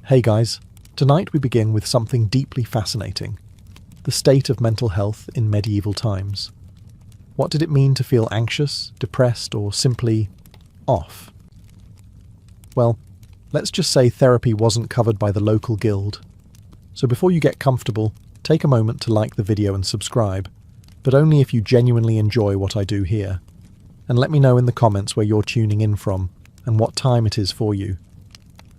Hey guys, tonight we begin with something deeply fascinating: the state of mental health in medieval times. What did it mean to feel anxious, depressed, or simply off? Well, let's just say therapy wasn't covered by the local guild. So before you get comfortable, take a moment to like the video and subscribe, but only if you genuinely enjoy what I do here. And let me know in the comments where you're tuning in from and what time it is for you.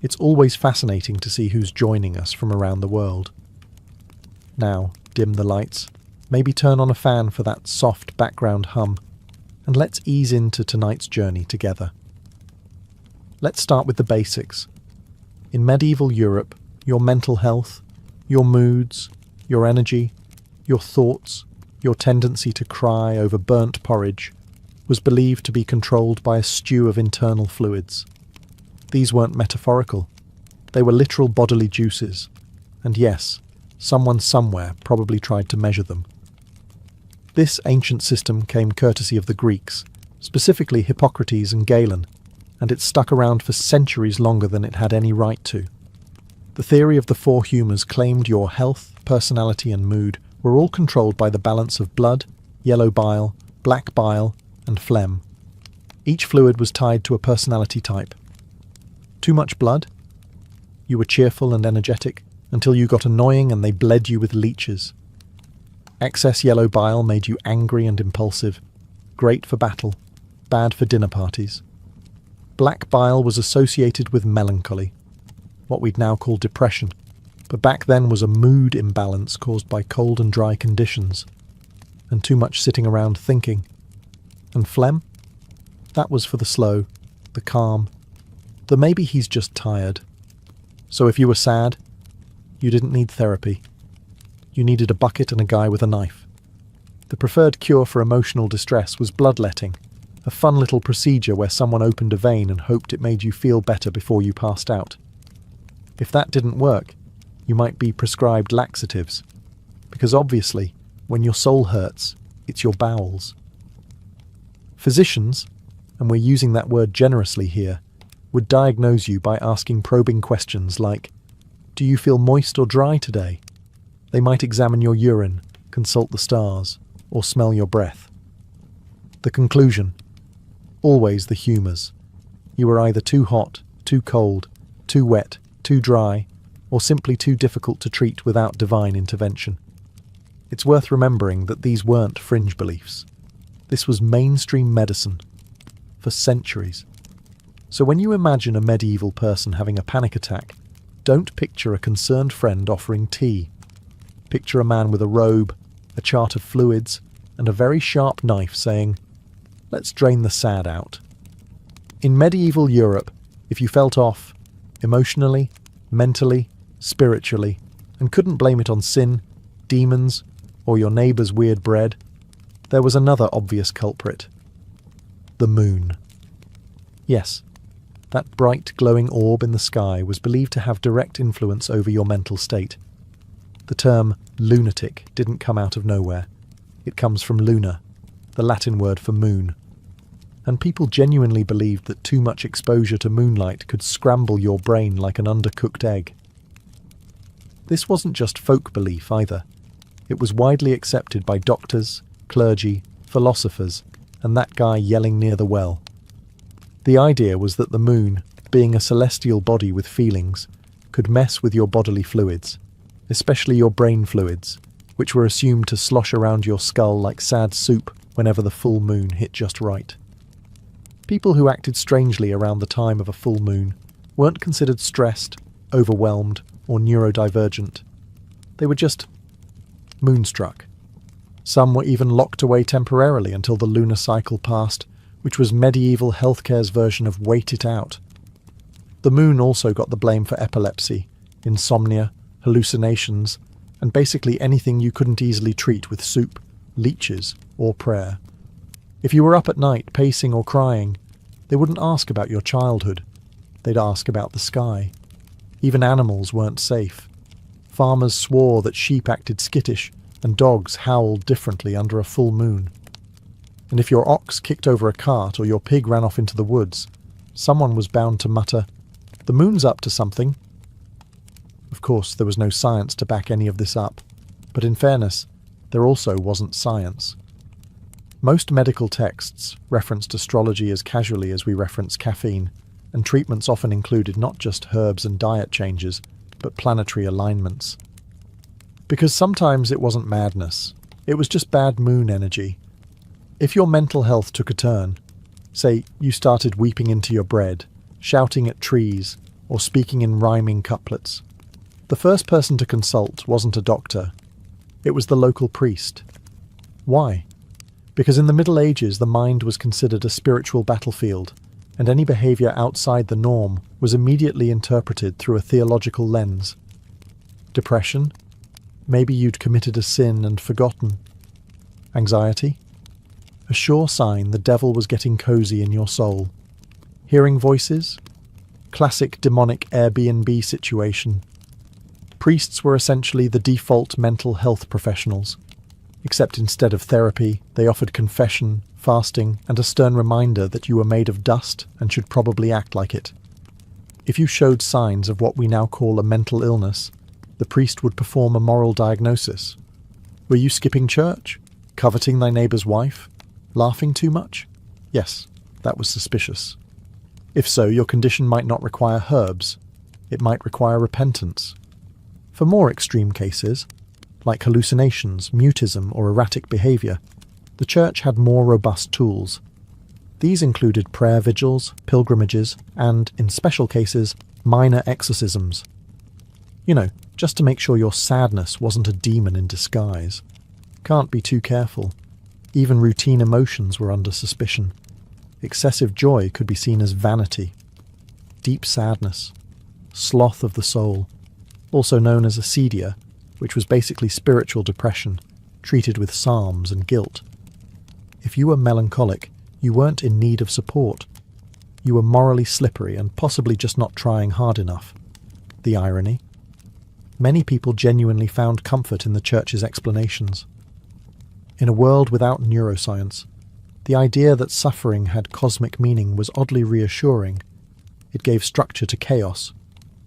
It's always fascinating to see who's joining us from around the world. Now, dim the lights, maybe turn on a fan for that soft background hum, and let's ease into tonight's journey together. Let's start with the basics. In medieval Europe, your mental health, your moods, your energy, your thoughts, your tendency to cry over burnt porridge was believed to be controlled by a stew of internal fluids. These weren't metaphorical. They were literal bodily juices. And yes, someone somewhere probably tried to measure them. This ancient system came courtesy of the Greeks, specifically Hippocrates and Galen, and it stuck around for centuries longer than it had any right to. The theory of the four humours claimed your health, personality and mood were all controlled by the balance of blood, yellow bile, black bile, and phlegm. Each fluid was tied to a personality type. Too much blood? You were cheerful and energetic until you got annoying and they bled you with leeches. Excess yellow bile made you angry and impulsive, great for battle, bad for dinner parties. Black bile was associated with melancholy, what we'd now call depression, but back then was a mood imbalance caused by cold and dry conditions, and too much sitting around thinking. And phlegm? That was for the slow, the calm, the maybe he's just tired. So if you were sad, you didn't need therapy. You needed a bucket and a guy with a knife. The preferred cure for emotional distress was bloodletting, a fun little procedure where someone opened a vein and hoped it made you feel better before you passed out. If that didn't work, you might be prescribed laxatives, because obviously, when your soul hurts, it's your bowels. Physicians, and we're using that word generously here, would diagnose you by asking probing questions like, do you feel moist or dry today? They might examine your urine, consult the stars, or smell your breath. The conclusion: always the humours. You were either too hot, too cold, too wet, too dry, or simply too difficult to treat without divine intervention. It's worth remembering that these weren't fringe beliefs. This was mainstream medicine for centuries. So when you imagine a medieval person having a panic attack, don't picture a concerned friend offering tea. Picture a man with a robe, a chart of fluids, and a very sharp knife saying, let's drain the sad out. In medieval Europe, if you felt off, emotionally, mentally, spiritually, and couldn't blame it on sin, demons, or your neighbour's weird bread, there was another obvious culprit: the moon. Yes, that bright glowing orb in the sky was believed to have direct influence over your mental state. The term lunatic didn't come out of nowhere. It comes from lunar, the Latin word for moon. And people genuinely believed that too much exposure to moonlight could scramble your brain like an undercooked egg. This wasn't just folk belief either. It was widely accepted by doctors, clergy, philosophers, and that guy yelling near the well. The idea was that the moon, being a celestial body with feelings, could mess with your bodily fluids, especially your brain fluids, which were assumed to slosh around your skull like sad soup whenever the full moon hit just right. People who acted strangely around the time of a full moon weren't considered stressed, overwhelmed, or neurodivergent. They were just moonstruck. Some were even locked away temporarily until the lunar cycle passed, which was medieval healthcare's version of wait it out. The moon also got the blame for epilepsy, insomnia, hallucinations, and basically anything you couldn't easily treat with soup, leeches, or prayer. If you were up at night pacing or crying, they wouldn't ask about your childhood. They'd ask about the sky. Even animals weren't safe. Farmers swore that sheep acted skittish and dogs howled differently under a full moon. And if your ox kicked over a cart or your pig ran off into the woods, someone was bound to mutter, "The moon's up to something." course, there was no science to back any of this up, but in fairness, there also wasn't science. Most medical texts referenced astrology as casually as we reference caffeine, and treatments often included not just herbs and diet changes, but planetary alignments. Because sometimes it wasn't madness, it was just bad moon energy. If your mental health took a turn, say you started weeping into your bread, shouting at trees, or speaking in rhyming couplets, the first person to consult wasn't a doctor, it was the local priest. Why? Because in the Middle Ages the mind was considered a spiritual battlefield, and any behaviour outside the norm was immediately interpreted through a theological lens. Depression? Maybe you'd committed a sin and forgotten. Anxiety? A sure sign the devil was getting cozy in your soul. Hearing voices? Classic demonic Airbnb situation. Priests were essentially the default mental health professionals, except instead of therapy, they offered confession, fasting, and a stern reminder that you were made of dust and should probably act like it. If you showed signs of what we now call a mental illness, the priest would perform a moral diagnosis. Were you skipping church? Coveting thy neighbour's wife? Laughing too much? Yes, that was suspicious. If so, your condition might not require herbs. It might require repentance. For more extreme cases, like hallucinations, mutism, or erratic behaviour, the church had more robust tools. These included prayer vigils, pilgrimages, and, in special cases, minor exorcisms. You know, just to make sure your sadness wasn't a demon in disguise. Can't be too careful. Even routine emotions were under suspicion. Excessive joy could be seen as vanity. Deep sadness, sloth of the soul, also known as Acidia, which was basically spiritual depression, treated with psalms and guilt. If you were melancholic, you weren't in need of support. You were morally slippery and possibly just not trying hard enough. The irony? Many people genuinely found comfort in the church's explanations. In a world without neuroscience, the idea that suffering had cosmic meaning was oddly reassuring. It gave structure to chaos,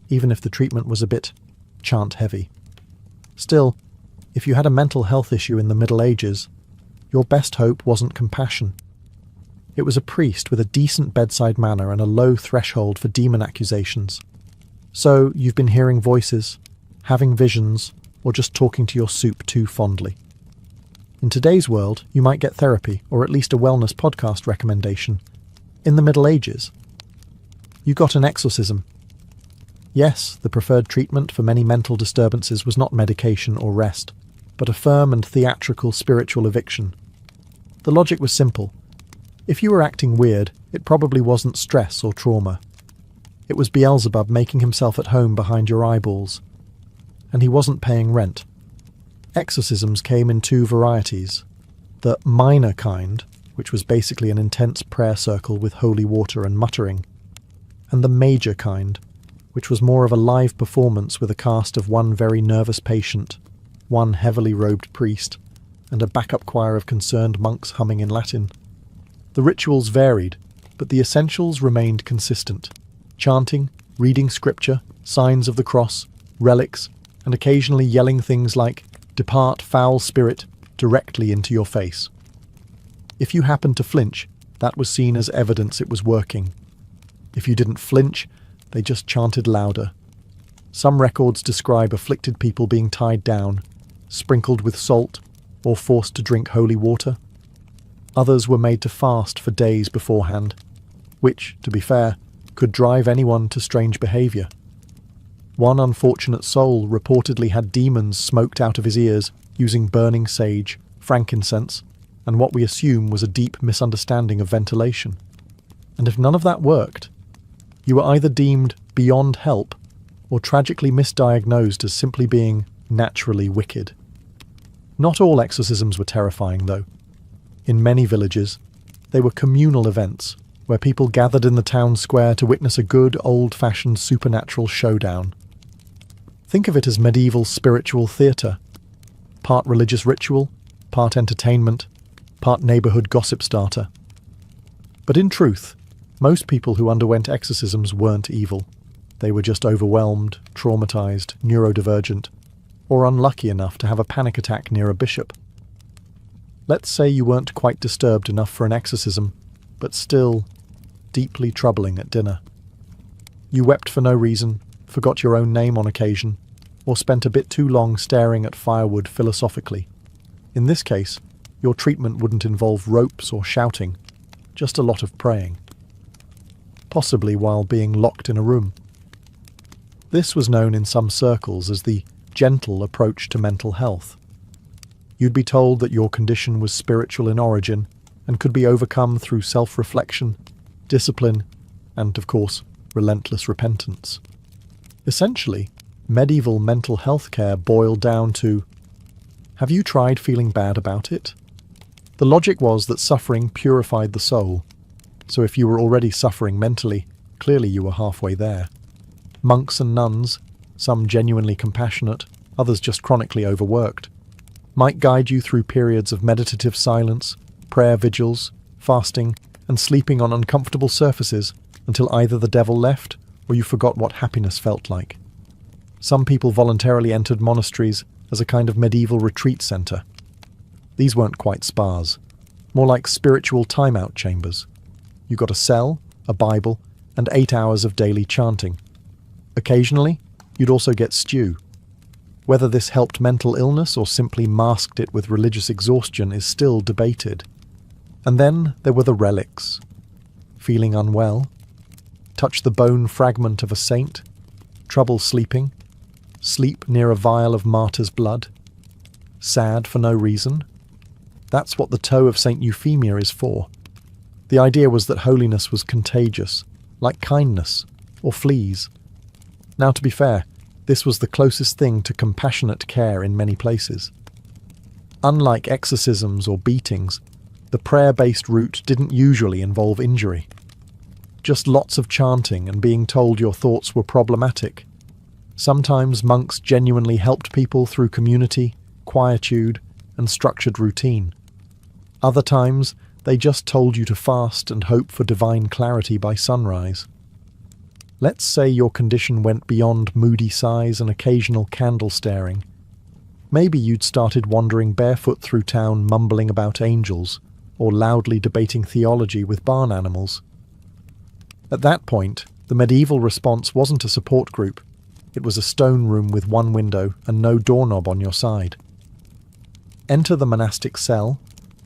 even if the treatment was a bit chant-heavy. Still, if you had a mental health issue in the Middle Ages, your best hope wasn't compassion. It was a priest with a decent bedside manner and a low threshold for demon accusations. So you've been hearing voices, having visions, or just talking to your soup too fondly. In today's world, you might get therapy, or at least a wellness podcast recommendation. In the Middle Ages, you got an exorcism. Yes, the preferred treatment for many mental disturbances was not medication or rest, but a firm and theatrical spiritual eviction. The logic was simple. If you were acting weird, it probably wasn't stress or trauma. It was Beelzebub making himself at home behind your eyeballs. And he wasn't paying rent. Exorcisms came in two varieties. The minor kind, which was basically an intense prayer circle with holy water and muttering, and the major kind, which was more of a live performance with a cast of one very nervous patient, one heavily robed priest, and a backup choir of concerned monks humming in Latin. The rituals varied, but the essentials remained consistent. Chanting, reading scripture, signs of the cross, relics, and occasionally yelling things like, "Depart, foul spirit," directly into your face. If you happened to flinch, that was seen as evidence it was working. If you didn't flinch, they just chanted louder. Some records describe afflicted people being tied down, sprinkled with salt, or forced to drink holy water. Others were made to fast for days beforehand, which, to be fair, could drive anyone to strange behaviour. One unfortunate soul reportedly had demons smoked out of his ears using burning sage, frankincense, and what we assume was a deep misunderstanding of ventilation. And if none of that worked, you were either deemed beyond help or tragically misdiagnosed as simply being naturally wicked. Not all exorcisms were terrifying, though. In many villages, they were communal events where people gathered in the town square to witness a good, old-fashioned supernatural showdown. Think of it as medieval spiritual theatre. Part religious ritual, part entertainment, part neighbourhood gossip starter. But in truth, most people who underwent exorcisms weren't evil. They were just overwhelmed, traumatized, neurodivergent, or unlucky enough to have a panic attack near a bishop. Let's say you weren't quite disturbed enough for an exorcism, but still deeply troubling at dinner. You wept for no reason, forgot your own name on occasion, or spent a bit too long staring at firewood philosophically. In this case, your treatment wouldn't involve ropes or shouting, just a lot of praying. Possibly while being locked in a room. This was known in some circles as the gentle approach to mental health. You'd be told that your condition was spiritual in origin and could be overcome through self-reflection, discipline, and, of course, relentless repentance. Essentially, medieval mental health care boiled down to, have you tried feeling bad about it? The logic was that suffering purified the soul, so if you were already suffering mentally, clearly you were halfway there. Monks and nuns, some genuinely compassionate, others just chronically overworked, might guide you through periods of meditative silence, prayer vigils, fasting, and sleeping on uncomfortable surfaces until either the devil left or you forgot what happiness felt like. Some people voluntarily entered monasteries as a kind of medieval retreat centre. These weren't quite spas, more like spiritual timeout chambers. You got a cell, a Bible, and 8 hours of daily chanting. Occasionally, you'd also get stew. Whether this helped mental illness or simply masked it with religious exhaustion is still debated. And then there were the relics. Feeling unwell? Touch the bone fragment of a saint? Trouble sleeping? Sleep near a vial of martyr's blood? Sad for no reason? That's what the toe of Saint Euphemia is for. The idea was that holiness was contagious, like kindness, or fleas. Now, to be fair, this was the closest thing to compassionate care in many places. Unlike exorcisms or beatings, the prayer-based route didn't usually involve injury. Just lots of chanting and being told your thoughts were problematic. Sometimes monks genuinely helped people through community, quietude, and structured routine. Other times, they just told you to fast and hope for divine clarity by sunrise. Let's say your condition went beyond moody sighs and occasional candle staring. Maybe you'd started wandering barefoot through town mumbling about angels, or loudly debating theology with barn animals. At that point, the medieval response wasn't a support group. It was a stone room with one window and no doorknob on your side. Enter the monastic cell,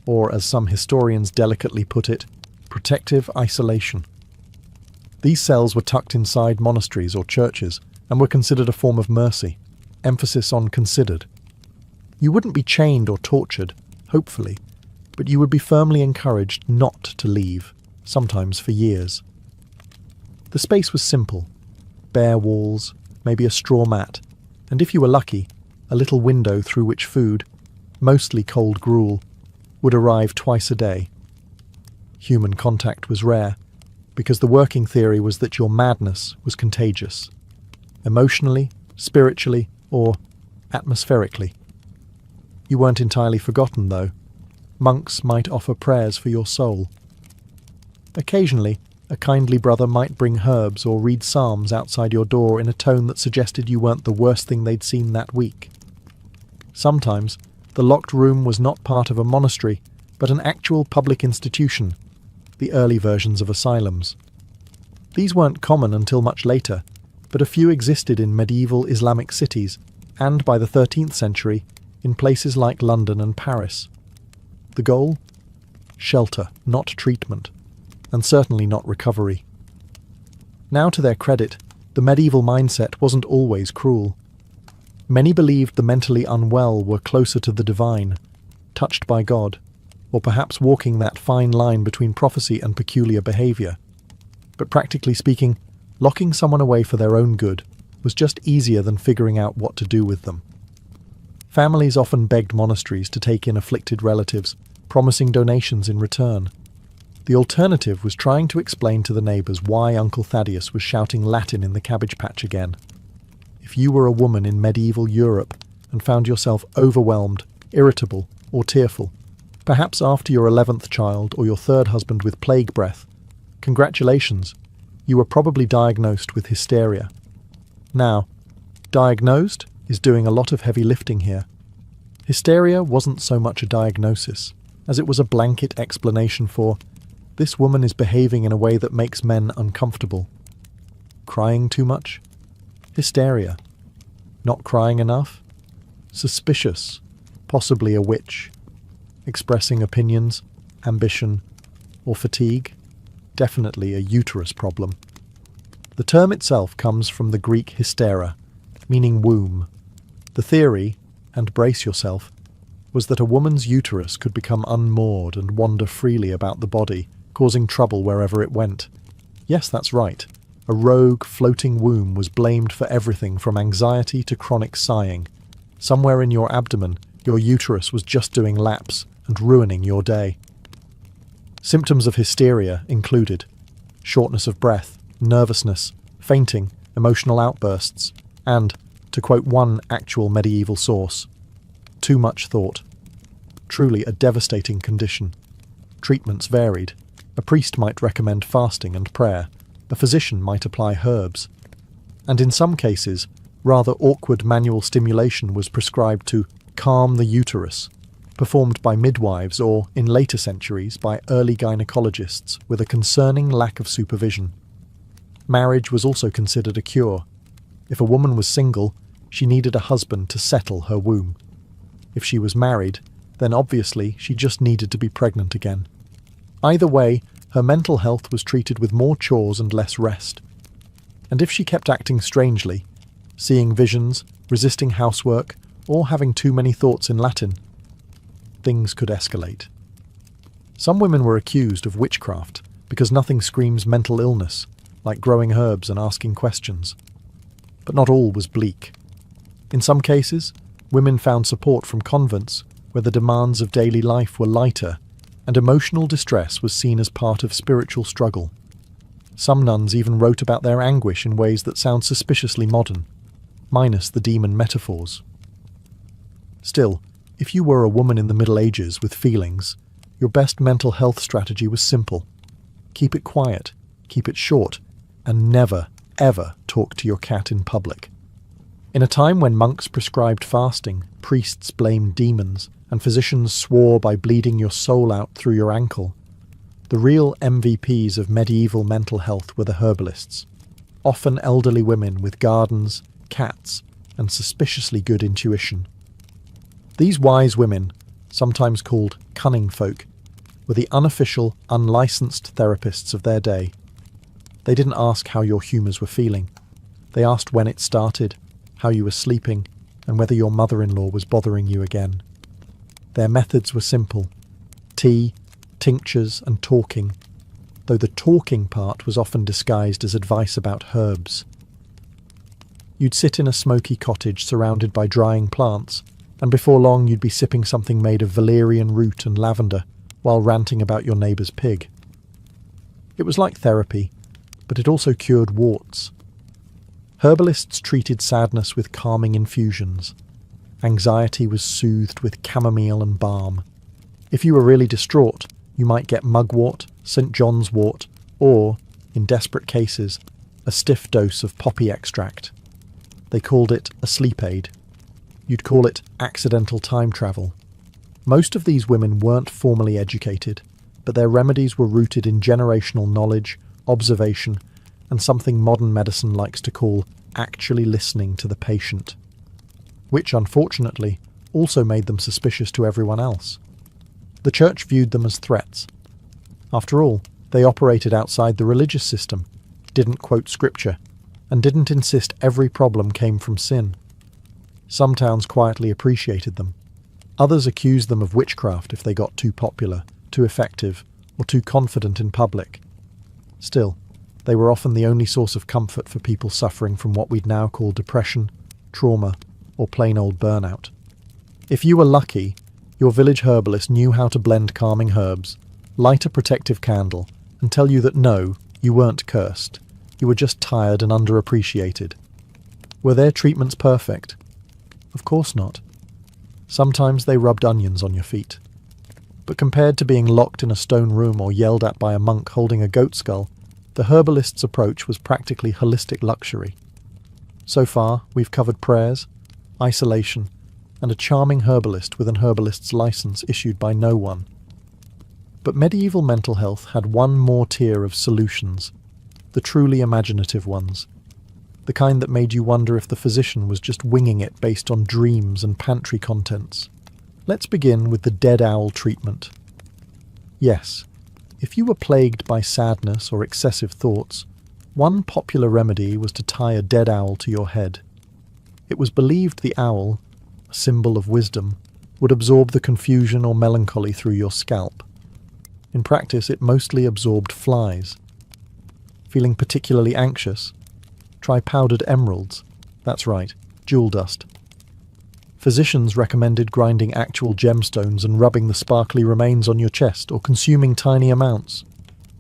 or as some historians delicately put it, protective isolation. These cells were tucked inside monasteries or churches and were considered a form of mercy, emphasis on considered. You wouldn't be chained or tortured, hopefully, but you would be firmly encouraged not to leave, sometimes for years. The space was simple, bare walls, maybe a straw mat, and if you were lucky, a little window through which food, mostly cold gruel, would arrive twice a day. Human contact was rare, because the working theory was that your madness was contagious, emotionally, spiritually, or atmospherically. You weren't entirely forgotten, though. Monks might offer prayers for your soul. Occasionally, a kindly brother might bring herbs or read psalms outside your door in a tone that suggested you weren't the worst thing they'd seen that week. Sometimes, the locked room was not part of a monastery, but an actual public institution, the early versions of asylums. These weren't common until much later, but a few existed in medieval Islamic cities, and by the 13th century, in places like London and Paris. The goal? Shelter, not treatment, and certainly not recovery. Now, to their credit, the medieval mindset wasn't always cruel. Many believed the mentally unwell were closer to the divine, touched by God, or perhaps walking that fine line between prophecy and peculiar behaviour. But practically speaking, locking someone away for their own good was just easier than figuring out what to do with them. Families often begged monasteries to take in afflicted relatives, promising donations in return. The alternative was trying to explain to the neighbours why Uncle Thaddeus was shouting Latin in the cabbage patch again. If you were a woman in medieval Europe and found yourself overwhelmed, irritable, or tearful, perhaps after your 11th child or your 3rd husband with plague breath, congratulations, you were probably diagnosed with hysteria, Now, diagnosed is doing a lot of heavy lifting here. Hysteria wasn't so much a diagnosis, as it was a blanket explanation for, this woman is behaving in a way that makes men uncomfortable. Crying too much? Hysteria. Not crying enough? Suspicious, possibly a witch. Expressing opinions, ambition, or fatigue? Definitely a uterus problem. The term itself comes from the Greek hystera, meaning womb. The theory, and brace yourself, was that a woman's uterus could become unmoored and wander freely about the body, causing trouble wherever it went. Yes, that's right. A rogue, floating womb was blamed for everything from anxiety to chronic sighing. Somewhere in your abdomen, your uterus was just doing laps and ruining your day. Symptoms of hysteria included shortness of breath, nervousness, fainting, emotional outbursts, and, to quote one actual medieval source, too much thought. Truly a devastating condition. Treatments varied. A priest might recommend fasting and prayer. A physician might apply herbs. And in some cases, rather awkward manual stimulation was prescribed to calm the uterus, performed by midwives or, in later centuries, by early gynecologists with a concerning lack of supervision. Marriage was also considered a cure. If a woman was single, she needed a husband to settle her womb. If she was married, then obviously she just needed to be pregnant again. Either way, her mental health was treated with more chores and less rest. And if she kept acting strangely, seeing visions, resisting housework, or having too many thoughts in Latin, things could escalate. Some women were accused of witchcraft because nothing screams mental illness, like growing herbs and asking questions. But not all was bleak. In some cases, women found support from convents where the demands of daily life were lighter and emotional distress was seen as part of spiritual struggle. Some nuns even wrote about their anguish in ways that sound suspiciously modern, minus the demon metaphors. Still, if you were a woman in the Middle Ages with feelings, your best mental health strategy was simple. Keep it quiet, keep it short, and never, ever talk to your cat in public. In a time when monks prescribed fasting, priests blamed demons, and physicians swore by bleeding your soul out through your ankle, the real MVPs of medieval mental health were the herbalists, often elderly women with gardens, cats, and suspiciously good intuition. These wise women, sometimes called cunning folk, were the unofficial, unlicensed therapists of their day. They didn't ask how your humours were feeling. They asked when it started, how you were sleeping, and whether your mother-in-law was bothering you again. Their methods were simple: tea, tinctures, and talking, though the talking part was often disguised as advice about herbs. You'd sit in a smoky cottage surrounded by drying plants, and before long you'd be sipping something made of valerian root and lavender while ranting about your neighbour's pig. It was like therapy, but it also cured warts. Herbalists treated sadness with calming infusions. Anxiety was soothed with chamomile and balm. If you were really distraught, you might get mugwort, St. John's wort, or, in desperate cases, a stiff dose of poppy extract. They called it a sleep aid. You'd call it accidental time travel. Most of these women weren't formally educated, but their remedies were rooted in generational knowledge, observation, and something modern medicine likes to call actually listening to the patient, which, unfortunately, also made them suspicious to everyone else. The church viewed them as threats. After all, they operated outside the religious system, didn't quote scripture, and didn't insist every problem came from sin. Some towns quietly appreciated them. Others accused them of witchcraft if they got too popular, too effective, or too confident in public. Still, they were often the only source of comfort for people suffering from what we'd now call depression, trauma, or plain old burnout. If you were lucky, your village herbalist knew how to blend calming herbs, light a protective candle, and tell you that no, you weren't cursed. You were just tired and underappreciated. Were their treatments perfect? Of course not. Sometimes they rubbed onions on your feet. But compared to being locked in a stone room or yelled at by a monk holding a goat skull, the herbalist's approach was practically holistic luxury. So far, we've covered prayers, isolation, and a charming herbalist with an herbalist's license issued by no one. But medieval mental health had one more tier of solutions, the truly imaginative ones, the kind that made you wonder if the physician was just winging it based on dreams and pantry contents. Let's begin with the dead owl treatment. Yes, if you were plagued by sadness or excessive thoughts, one popular remedy was to tie a dead owl to your head. It was believed the owl, a symbol of wisdom, would absorb the confusion or melancholy through your scalp. In practice, it mostly absorbed flies. Feeling particularly anxious? Try powdered emeralds. That's right, jewel dust. Physicians recommended grinding actual gemstones and rubbing the sparkly remains on your chest or consuming tiny amounts.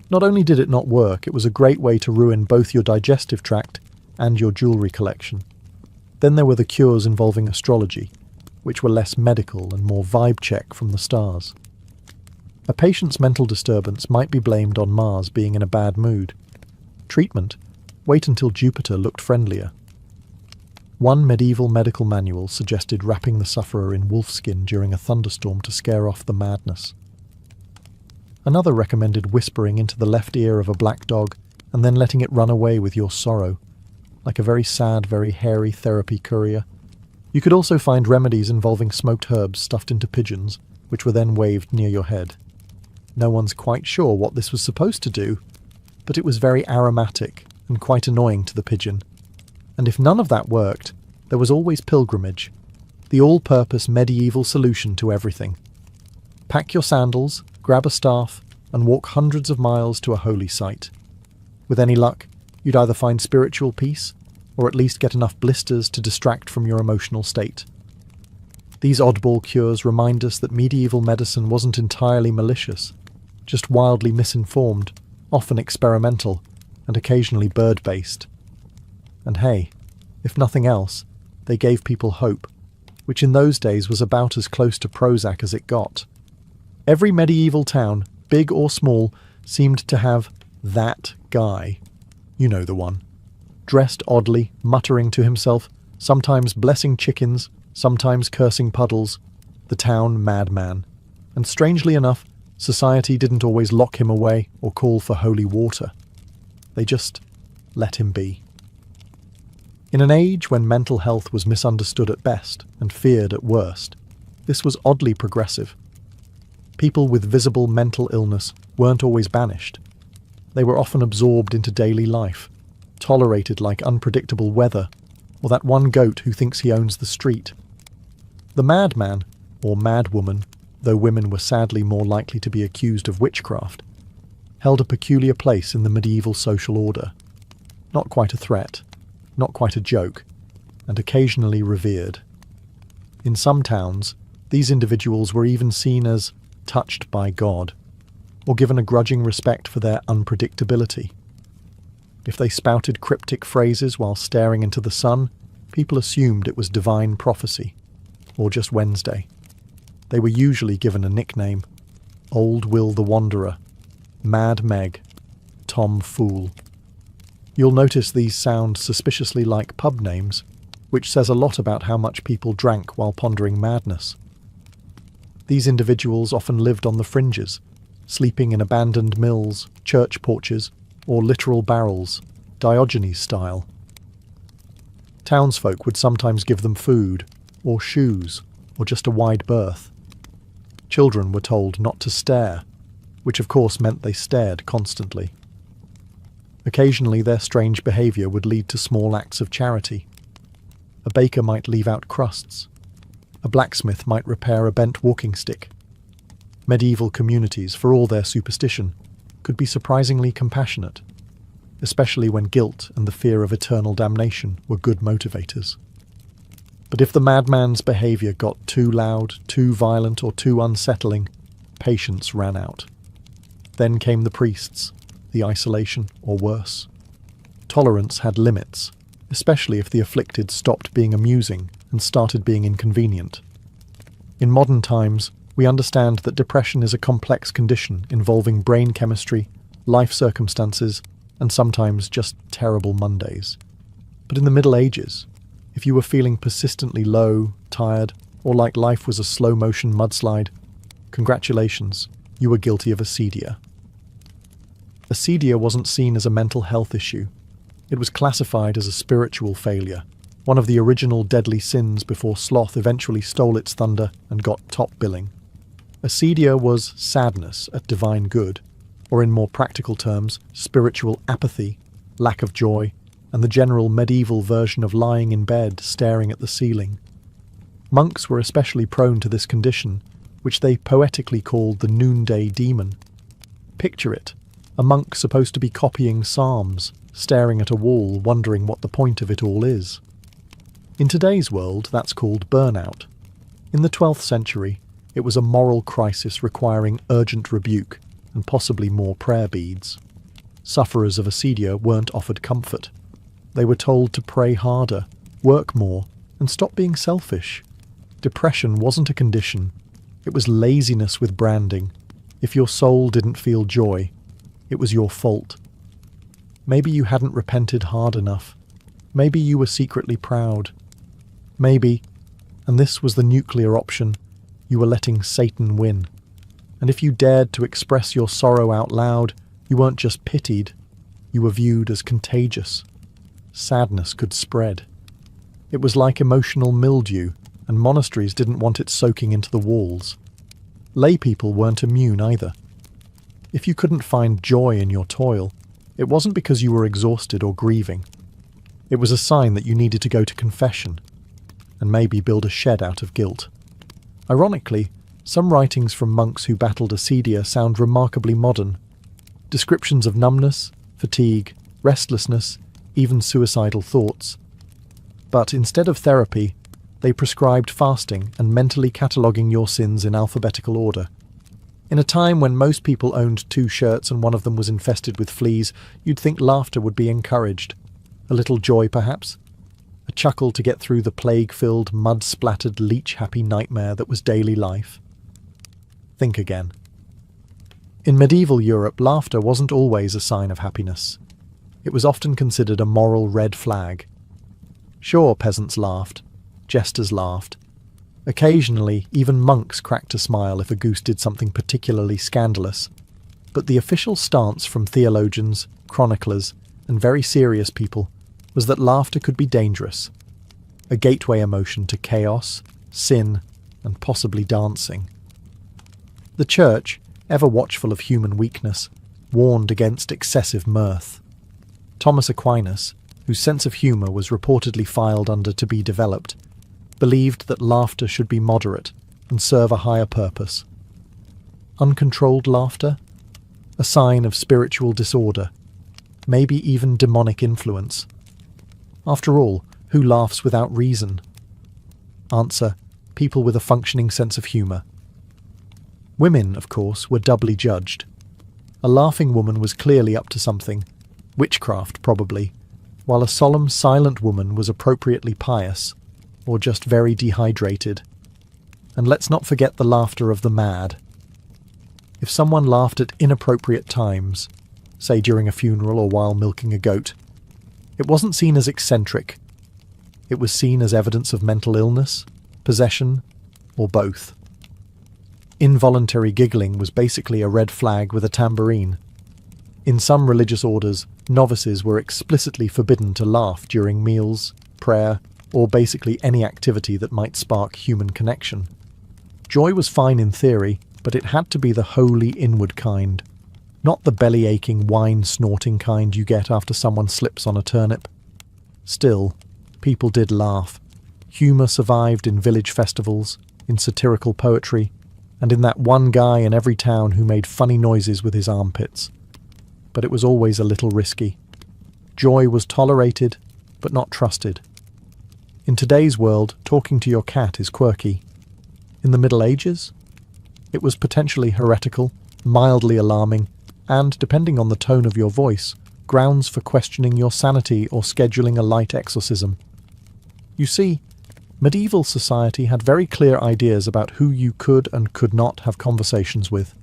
Not only did it not work, it was a great way to ruin both your digestive tract and your jewellery collection. Then there were the cures involving astrology, which were less medical and more vibe check from the stars. A patient's mental disturbance might be blamed on Mars being in a bad mood. Treatment: wait until Jupiter looked friendlier. One medieval medical manual suggested wrapping the sufferer in wolfskin during a thunderstorm to scare off the madness. Another recommended whispering into the left ear of a black dog and then letting it run away with your sorrow, like a very sad, very hairy therapy courier. You could also find remedies involving smoked herbs stuffed into pigeons, which were then waved near your head. No one's quite sure what this was supposed to do, but it was very aromatic and quite annoying to the pigeon. And if none of that worked, there was always pilgrimage, the all-purpose medieval solution to everything. Pack your sandals, grab a staff, and walk hundreds of miles to a holy site. With any luck, you'd either find spiritual peace, or at least get enough blisters to distract from your emotional state. These oddball cures remind us that medieval medicine wasn't entirely malicious, just wildly misinformed, often experimental, and occasionally bird-based. And hey, if nothing else, they gave people hope, which in those days was about as close to Prozac as it got. Every medieval town, big or small, seemed to have that guy. You know the one. Dressed oddly, muttering to himself, sometimes blessing chickens, sometimes cursing puddles, the town madman. And strangely enough, society didn't always lock him away or call for holy water. They just let him be. In an age when mental health was misunderstood at best and feared at worst, this was oddly progressive. People with visible mental illness weren't always banished. They were often absorbed into daily life, tolerated like unpredictable weather, or that one goat who thinks he owns the street. The madman, or madwoman, though women were sadly more likely to be accused of witchcraft, held a peculiar place in the medieval social order. Not quite a threat, not quite a joke, and occasionally revered. In some towns, these individuals were even seen as touched by God, or given a grudging respect for their unpredictability. If they spouted cryptic phrases while staring into the sun, people assumed it was divine prophecy, or just Wednesday. They were usually given a nickname: Old Will the Wanderer, Mad Meg, Tom Fool. You'll notice these sound suspiciously like pub names, which says a lot about how much people drank while pondering madness. These individuals often lived on the fringes, sleeping in abandoned mills, church porches, or literal barrels, Diogenes style. Townsfolk would sometimes give them food, or shoes, or just a wide berth. Children were told not to stare, which of course meant they stared constantly. Occasionally their strange behaviour would lead to small acts of charity. A baker might leave out crusts. A blacksmith might repair a bent walking stick. Medieval communities, for all their superstition, could be surprisingly compassionate, especially when guilt and the fear of eternal damnation were good motivators. But if the madman's behaviour got too loud, too violent, or too unsettling, patience ran out. Then came the priests, the isolation, or worse. Tolerance had limits, especially if the afflicted stopped being amusing and started being inconvenient. In modern times, we understand that depression is a complex condition involving brain chemistry, life circumstances, and sometimes just terrible Mondays. But in the Middle Ages, if you were feeling persistently low, tired, or like life was a slow-motion mudslide, congratulations, you were guilty of Acidia. Acidia wasn't seen as a mental health issue. It was classified as a spiritual failure, one of the original deadly sins before sloth eventually stole its thunder and got top billing. Acidia was sadness at divine good, or in more practical terms, spiritual apathy, lack of joy, and the general medieval version of lying in bed staring at the ceiling. Monks were especially prone to this condition, which they poetically called the noonday demon. Picture it, a monk supposed to be copying psalms, staring at a wall, wondering what the point of it all is. In today's world, that's called burnout. In the 12th century, it was a moral crisis requiring urgent rebuke and possibly more prayer beads. Sufferers of Acidia weren't offered comfort. They were told to pray harder, work more, and stop being selfish. Depression wasn't a condition. It was laziness with branding. If your soul didn't feel joy, it was your fault. Maybe you hadn't repented hard enough. Maybe you were secretly proud. Maybe, and this was the nuclear option, you were letting Satan win. And if you dared to express your sorrow out loud, you weren't just pitied, you were viewed as contagious. Sadness could spread. It was like emotional mildew, and monasteries didn't want it soaking into the walls. Lay people weren't immune either. If you couldn't find joy in your toil, it wasn't because you were exhausted or grieving. It was a sign that you needed to go to confession, and maybe build a shed out of guilt. Ironically, some writings from monks who battled Acidia sound remarkably modern. Descriptions of numbness, fatigue, restlessness, even suicidal thoughts. But instead of therapy, they prescribed fasting and mentally cataloguing your sins in alphabetical order. In a time when most people owned 2 shirts and one of them was infested with fleas, you'd think laughter would be encouraged. A little joy, perhaps? A chuckle to get through the plague-filled, mud-splattered, leech-happy nightmare that was daily life? Think again. In medieval Europe, laughter wasn't always a sign of happiness. It was often considered a moral red flag. Sure, peasants laughed, jesters laughed. Occasionally, even monks cracked a smile if a goose did something particularly scandalous. But the official stance from theologians, chroniclers, and very serious people was that laughter could be dangerous, a gateway emotion to chaos, sin, and possibly dancing. The Church, ever watchful of human weakness, warned against excessive mirth. Thomas Aquinas, whose sense of humour was reportedly filed under to be developed, believed that laughter should be moderate and serve a higher purpose. Uncontrolled laughter? A sign of spiritual disorder, maybe even demonic influence. After all, who laughs without reason? Answer: people with a functioning sense of humour. Women, of course, were doubly judged. A laughing woman was clearly up to something, witchcraft probably, while a solemn, silent woman was appropriately pious, or just very dehydrated. And let's not forget the laughter of the mad. If someone laughed at inappropriate times, say during a funeral or while milking a goat, it wasn't seen as eccentric. It was seen as evidence of mental illness, possession, or both. Involuntary giggling was basically a red flag with a tambourine. In some religious orders, novices were explicitly forbidden to laugh during meals, prayer, or basically any activity that might spark human connection. Joy was fine in theory, but it had to be the wholly inward kind, not the belly-aching, wine-snorting kind you get after someone slips on a turnip. Still, people did laugh. Humour survived in village festivals, in satirical poetry, and in that one guy in every town who made funny noises with his armpits. But it was always a little risky. Joy was tolerated, but not trusted. In today's world, talking to your cat is quirky. In the Middle Ages, it was potentially heretical, mildly alarming, and, depending on the tone of your voice, grounds for questioning your sanity or scheduling a light exorcism. You see, medieval society had very clear ideas about who you could and could not have conversations with.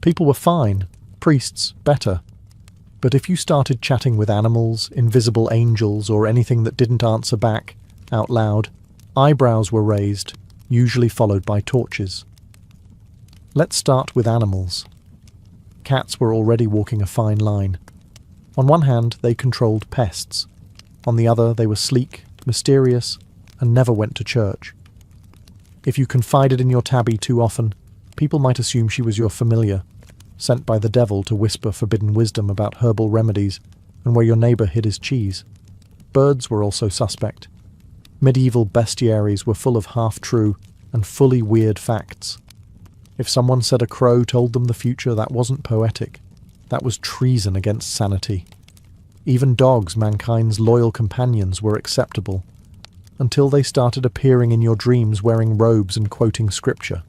People were fine, priests better. But if you started chatting with animals, invisible angels, or anything that didn't answer back, out loud, eyebrows were raised, usually followed by torches. Let's start with animals. Cats were already walking a fine line. On one hand, they controlled pests. On the other, they were sleek, mysterious, and never went to church. If you confided in your tabby too often, people might assume she was your familiar, sent by the devil to whisper forbidden wisdom about herbal remedies and where your neighbour hid his cheese. Birds were also suspect. Medieval bestiaries were full of half-true and fully weird facts. If someone said a crow told them the future, that wasn't poetic. That was treason against sanity. Even dogs, mankind's loyal companions, were acceptable, until they started appearing in your dreams wearing robes and quoting scripture.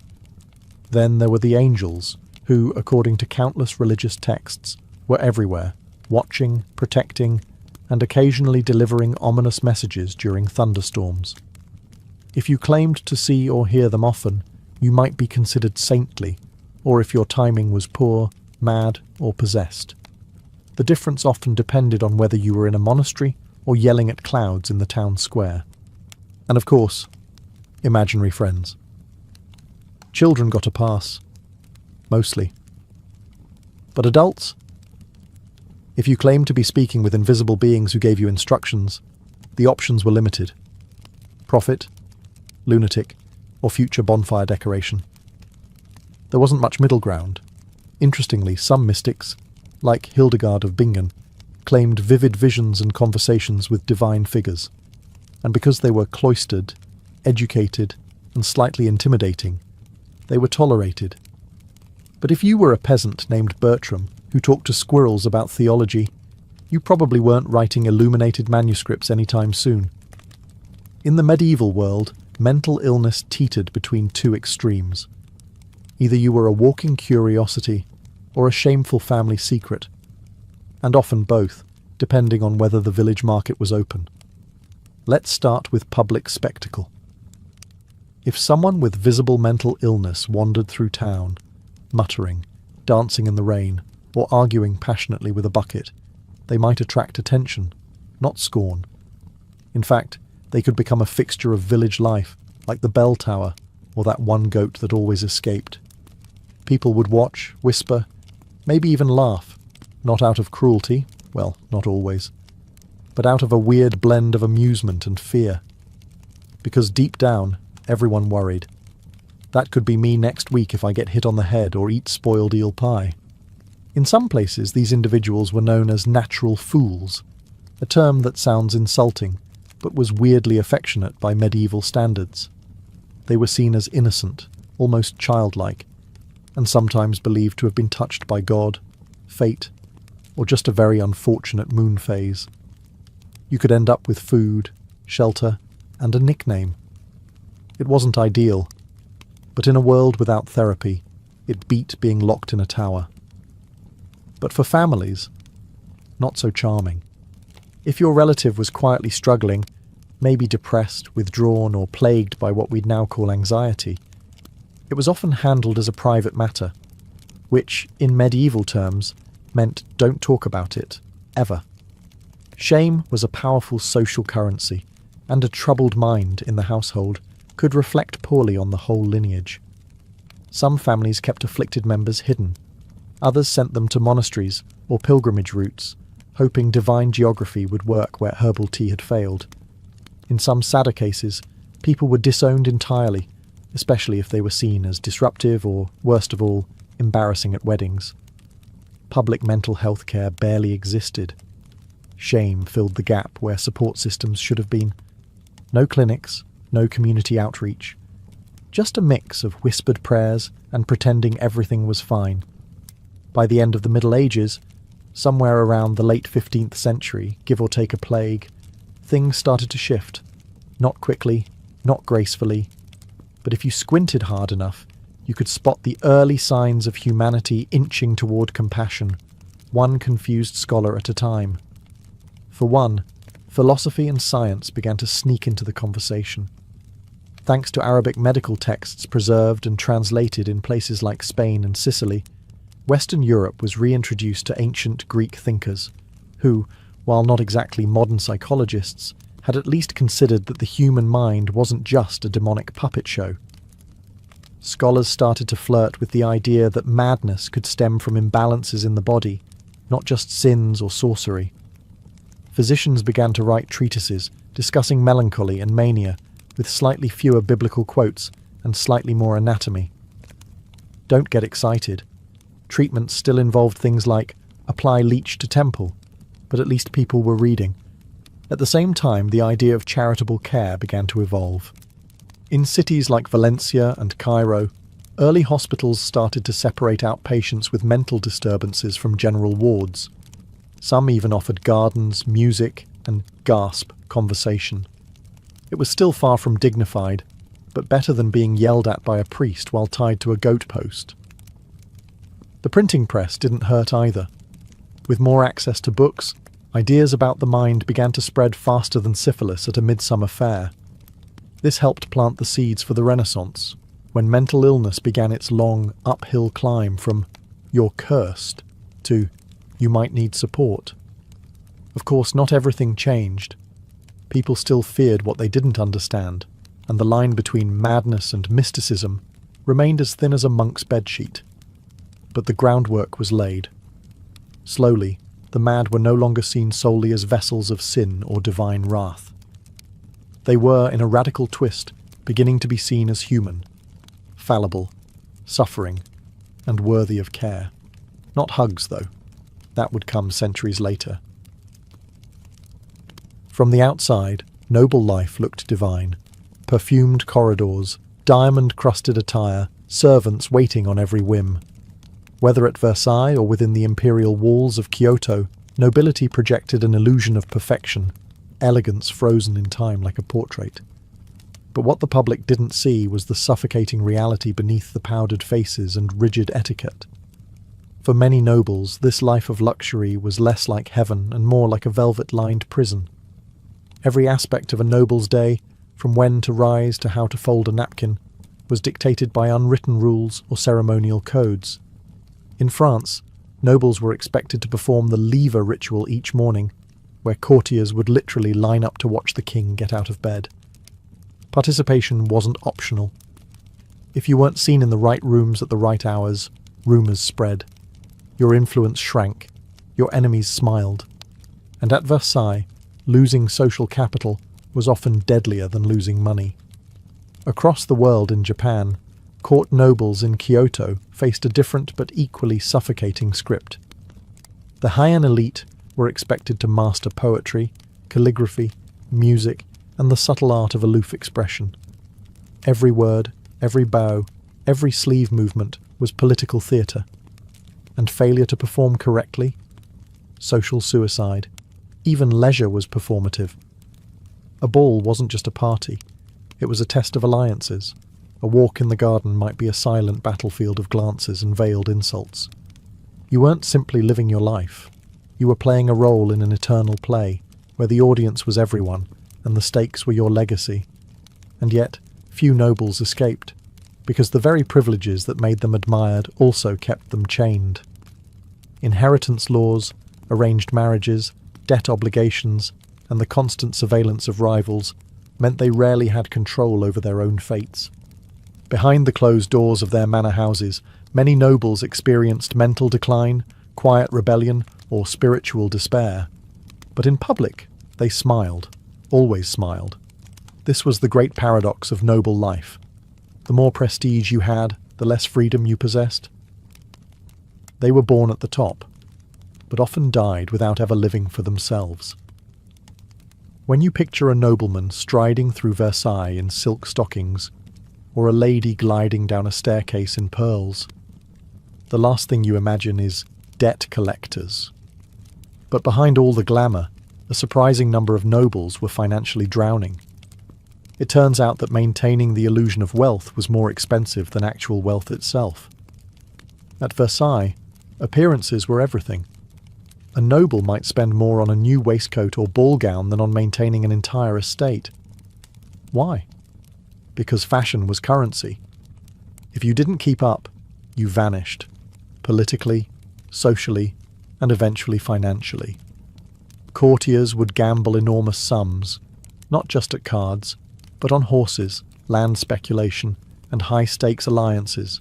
Then there were the angels, who, according to countless religious texts, were everywhere, watching, protecting, and occasionally delivering ominous messages during thunderstorms. If you claimed to see or hear them often, you might be considered saintly, or if your timing was poor, mad, or possessed. The difference often depended on whether you were in a monastery or yelling at clouds in the town square. And of course, imaginary friends. Children got a pass. Mostly. But adults? If you claimed to be speaking with invisible beings who gave you instructions, the options were limited. Prophet, lunatic, or future bonfire decoration. There wasn't much middle ground. Interestingly, some mystics, like Hildegard of Bingen, claimed vivid visions and conversations with divine figures. And because they were cloistered, educated, and slightly intimidating, they were tolerated. But if you were a peasant named Bertram who talked to squirrels about theology, you probably weren't writing illuminated manuscripts anytime soon. In the medieval world, mental illness teetered between two extremes. Either you were a walking curiosity or a shameful family secret, and often both, depending on whether the village market was open. Let's start with public spectacle. If someone with visible mental illness wandered through town, muttering, dancing in the rain, or arguing passionately with a bucket, they might attract attention, not scorn. In fact, they could become a fixture of village life, like the bell tower, or that one goat that always escaped. People would watch, whisper, maybe even laugh, not out of cruelty, well, not always, but out of a weird blend of amusement and fear. Because deep down, everyone worried. That could be me next week if I get hit on the head or eat spoiled eel pie. In some places, these individuals were known as natural fools, a term that sounds insulting, but was weirdly affectionate by medieval standards. They were seen as innocent, almost childlike, and sometimes believed to have been touched by God, fate, or just a very unfortunate moon phase. You could end up with food, shelter, and a nickname. It wasn't ideal, but in a world without therapy, it beat being locked in a tower. But for families, not so charming. If your relative was quietly struggling, maybe depressed, withdrawn, or plagued by what we'd now call anxiety, it was often handled as a private matter, which, in medieval terms, meant don't talk about it, ever. Shame was a powerful social currency, and a troubled mind in the household could reflect poorly on the whole lineage. Some families kept afflicted members hidden. Others sent them to monasteries or pilgrimage routes, hoping divine geography would work where herbal tea had failed. In some sadder cases, people were disowned entirely, especially if they were seen as disruptive or, worst of all, embarrassing at weddings. Public mental health care barely existed. Shame filled the gap where support systems should have been. No clinics, no community outreach. Just a mix of whispered prayers and pretending everything was fine. By the end of the Middle Ages, somewhere around the late 15th century, give or take a plague, things started to shift. Not quickly, not gracefully, but if you squinted hard enough, you could spot the early signs of humanity inching toward compassion, one confused scholar at a time. For one, philosophy and science began to sneak into the conversation. Thanks to Arabic medical texts preserved and translated in places like Spain and Sicily, Western Europe was reintroduced to ancient Greek thinkers, who, while not exactly modern psychologists, had at least considered that the human mind wasn't just a demonic puppet show. Scholars started to flirt with the idea that madness could stem from imbalances in the body, not just sins or sorcery. Physicians began to write treatises discussing melancholy and mania, with slightly fewer biblical quotes and slightly more anatomy. Don't get excited. Treatments still involved things like apply leech to temple, but at least people were reading. At the same time, the idea of charitable care began to evolve. In cities like Valencia and Cairo, early hospitals started to separate out patients with mental disturbances from general wards. Some even offered gardens, music, and gasp conversation. It was still far from dignified, but better than being yelled at by a priest while tied to a goat post. The printing press didn't hurt either. With more access to books, ideas about the mind began to spread faster than syphilis at a midsummer fair. This helped plant the seeds for the Renaissance, when mental illness began its long, uphill climb from "you're cursed" to "you might need support." Of course, not everything changed. People still feared what they didn't understand, and the line between madness and mysticism remained as thin as a monk's bedsheet. But the groundwork was laid. Slowly, the mad were no longer seen solely as vessels of sin or divine wrath. They were, in a radical twist, beginning to be seen as human, fallible, suffering, and worthy of care. Not hugs, though. That would come centuries later. From the outside, noble life looked divine. Perfumed corridors, diamond-crusted attire, servants waiting on every whim. Whether at Versailles or within the imperial walls of Kyoto, nobility projected an illusion of perfection, elegance frozen in time like a portrait. But what the public didn't see was the suffocating reality beneath the powdered faces and rigid etiquette. For many nobles, this life of luxury was less like heaven and more like a velvet-lined prison. Every aspect of a noble's day, from when to rise to how to fold a napkin, was dictated by unwritten rules or ceremonial codes. In France, nobles were expected to perform the lever ritual each morning, where courtiers would literally line up to watch the king get out of bed. Participation wasn't optional. If you weren't seen in the right rooms at the right hours, rumours spread. Your influence shrank. Your enemies smiled. And at Versailles, losing social capital was often deadlier than losing money. Across the world in Japan, court nobles in Kyoto faced a different but equally suffocating script. The high-end elite were expected to master poetry, calligraphy, music, and the subtle art of aloof expression. Every word, every bow, every sleeve movement was political theatre. And failure to perform correctly? Social suicide. Even leisure was performative. A ball wasn't just a party. It was a test of alliances. A walk in the garden might be a silent battlefield of glances and veiled insults. You weren't simply living your life. You were playing a role in an eternal play, where the audience was everyone, and the stakes were your legacy. And yet, few nobles escaped, because the very privileges that made them admired also kept them chained. Inheritance laws, arranged marriages, debt obligations, and the constant surveillance of rivals meant they rarely had control over their own fates. Behind the closed doors of their manor houses, many nobles experienced mental decline, quiet rebellion, or spiritual despair. But in public, they smiled, always smiled. This was the great paradox of noble life. The more prestige you had, the less freedom you possessed. They were born at the top, but often died without ever living for themselves. When you picture a nobleman striding through Versailles in silk stockings, or a lady gliding down a staircase in pearls, the last thing you imagine is debt collectors. But behind all the glamour, a surprising number of nobles were financially drowning. It turns out that maintaining the illusion of wealth was more expensive than actual wealth itself. At Versailles, appearances were everything. A noble might spend more on a new waistcoat or ball gown than on maintaining an entire estate. Why? Because fashion was currency. If you didn't keep up, you vanished. politically, socially, and eventually financially. Courtiers would gamble enormous sums, not just at cards, but on horses, land speculation, and high-stakes alliances.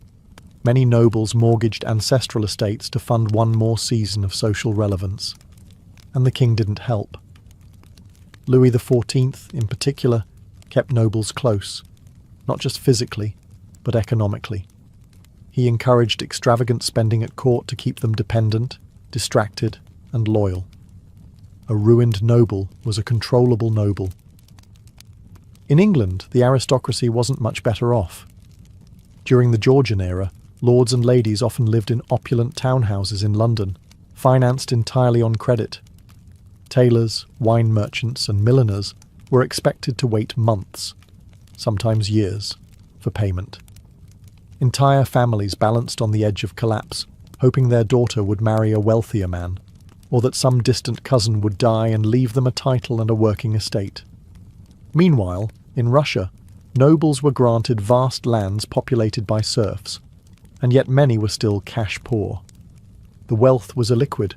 Many nobles mortgaged ancestral estates to fund one more season of social relevance. And the king didn't help. Louis XIV, in particular, kept nobles close, not just physically, but economically. He encouraged extravagant spending at court to keep them dependent, distracted, and loyal. A ruined noble was a controllable noble. In England, the aristocracy wasn't much better off. During the Georgian era, lords and ladies often lived in opulent townhouses in London, financed entirely on credit. Tailors, wine merchants, and milliners were expected to wait months, sometimes years, for payment. Entire families balanced on the edge of collapse, hoping their daughter would marry a wealthier man, or that some distant cousin would die and leave them a title and a working estate. Meanwhile, in Russia, nobles were granted vast lands populated by serfs, and yet many were still cash poor. The wealth was illiquid.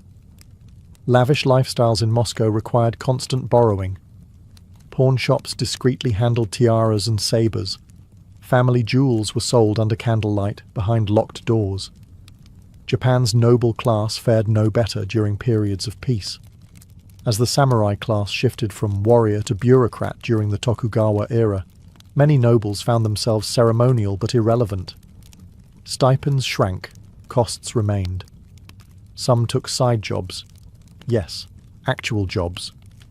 Lavish lifestyles in Moscow required constant borrowing. Pawn shops discreetly handled tiaras and sabres. Family jewels were sold under candlelight behind locked doors. Japan's noble class fared no better during periods of peace. As the samurai class shifted from warrior to bureaucrat during the Tokugawa era, many nobles found themselves ceremonial but irrelevant. Stipends shrank, costs remained. Some took side jobs. Yes, actual jobs,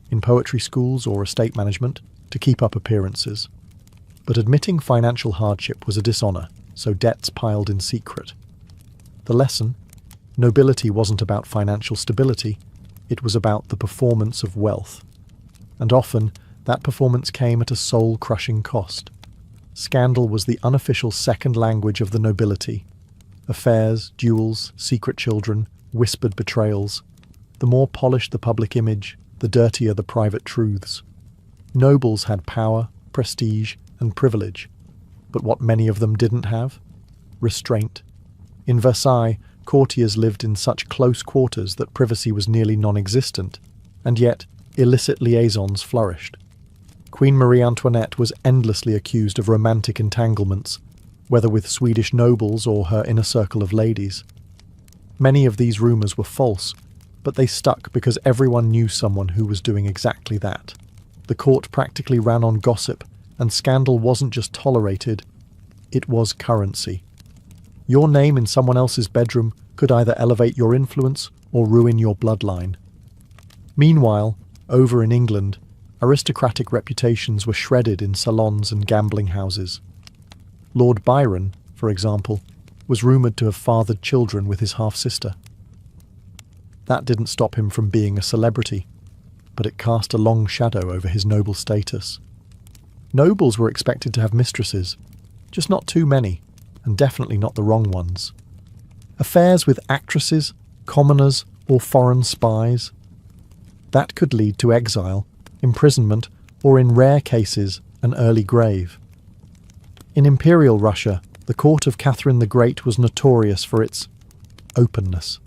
in poetry schools or estate management, to keep up appearances. But admitting financial hardship was a dishonour, so debts piled in secret. The lesson? Nobility wasn't about financial stability, it was about the performance of wealth. And often, that performance came at a soul-crushing cost. Scandal was the unofficial second language of the nobility. Affairs, duels, secret children, whispered betrayals. The more polished the public image, the dirtier the private truths. Nobles had power, prestige, and privilege. But what many of them didn't have? Restraint. In Versailles, courtiers lived in such close quarters that privacy was nearly non-existent, and yet illicit liaisons flourished. Queen Marie Antoinette was endlessly accused of romantic entanglements, whether with Swedish nobles or her inner circle of ladies. Many of these rumours were false, but they stuck because everyone knew someone who was doing exactly that. The court practically ran on gossip, and scandal wasn't just tolerated, it was currency. Your name in someone else's bedroom could either elevate your influence or ruin your bloodline. Meanwhile, over in England, aristocratic reputations were shredded in salons and gambling houses. Lord Byron, for example, was rumoured to have fathered children with his half-sister. That didn't stop him from being a celebrity, but it cast a long shadow over his noble status. Nobles were expected to have mistresses, just not too many, and definitely not the wrong ones. Affairs with actresses, commoners, or foreign spies. That could lead to exile, imprisonment, or in rare cases, an early grave. In Imperial Russia, the court of Catherine the Great was notorious for its openness.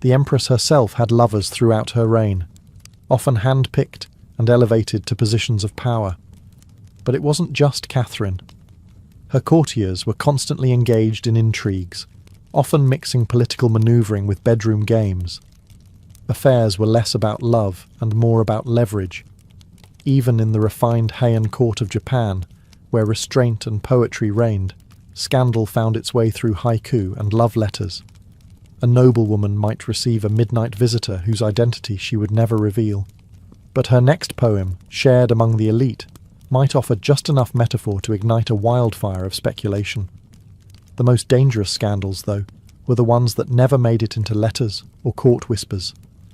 The Empress herself had lovers throughout her reign, often hand-picked and elevated to positions of power. But it wasn't just Catherine. Her courtiers were constantly engaged in intrigues, often mixing political manoeuvring with bedroom games. Affairs were less about love and more about leverage. Even in the refined Heian court of Japan, where restraint and poetry reigned, scandal found its way through haiku and love letters. A noblewoman might receive a midnight visitor whose identity she would never reveal. But her next poem, shared among the elite, might offer just enough metaphor to ignite a wildfire of speculation. The most dangerous scandals, though, were the ones that never made it into letters or court whispers,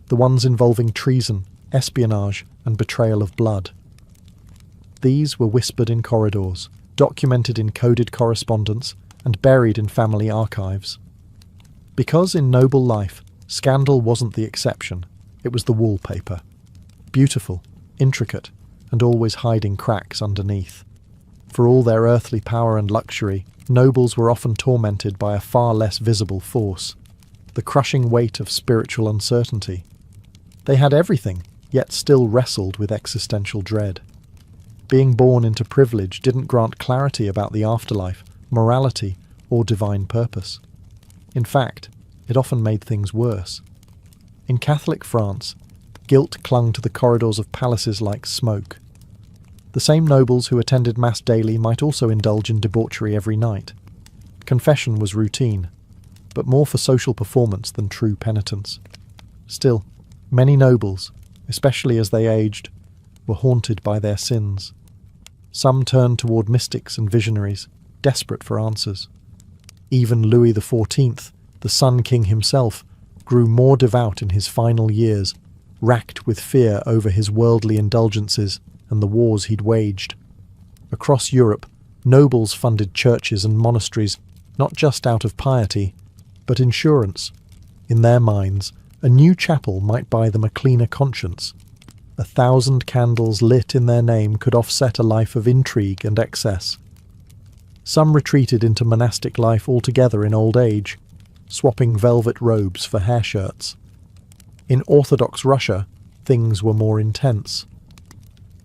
the ones involving treason, espionage, and betrayal of blood. These were whispered in corridors, documented in coded correspondence, and buried in family archives. Because in noble life, scandal wasn't the exception, it was the wallpaper. Beautiful, intricate, and always hiding cracks underneath. For all their earthly power and luxury, nobles were often tormented by a far less visible force, the crushing weight of spiritual uncertainty. They had everything, yet still wrestled with existential dread. Being born into privilege didn't grant clarity about the afterlife, morality, or divine purpose. In fact, it often made things worse. In Catholic France, guilt clung to the corridors of palaces like smoke. The same nobles who attended Mass daily might also indulge in debauchery every night. Confession was routine, but more for social performance than true penitence. Still, many nobles, especially as they aged, were haunted by their sins. Some turned toward mystics and visionaries, desperate for answers. Even Louis XIV, the Sun King himself, grew more devout in his final years, racked with fear over his worldly indulgences and the wars he'd waged. Across Europe, nobles funded churches and monasteries not just out of piety, but insurance. In their minds, a new chapel might buy them a cleaner conscience. 1,000 candles lit in their name could offset a life of intrigue and excess. Some retreated into monastic life altogether in old age, swapping velvet robes for hair shirts. In Orthodox Russia, things were more intense.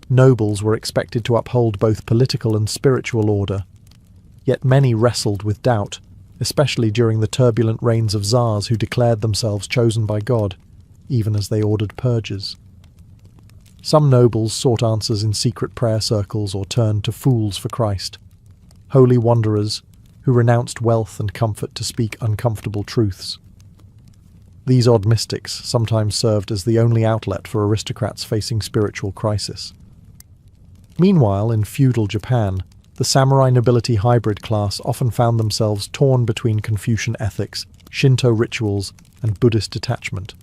Nobles were expected to uphold both political and spiritual order, yet many wrestled with doubt, especially during the turbulent reigns of czars who declared themselves chosen by God, even as they ordered purges. Some nobles sought answers in secret prayer circles or turned to fools for Christ, holy wanderers who renounced wealth and comfort to speak uncomfortable truths. These odd mystics sometimes served as the only outlet for aristocrats facing spiritual crisis. Meanwhile, in feudal Japan, the samurai nobility hybrid class often found themselves torn between Confucian ethics, Shinto rituals, and Buddhist detachment.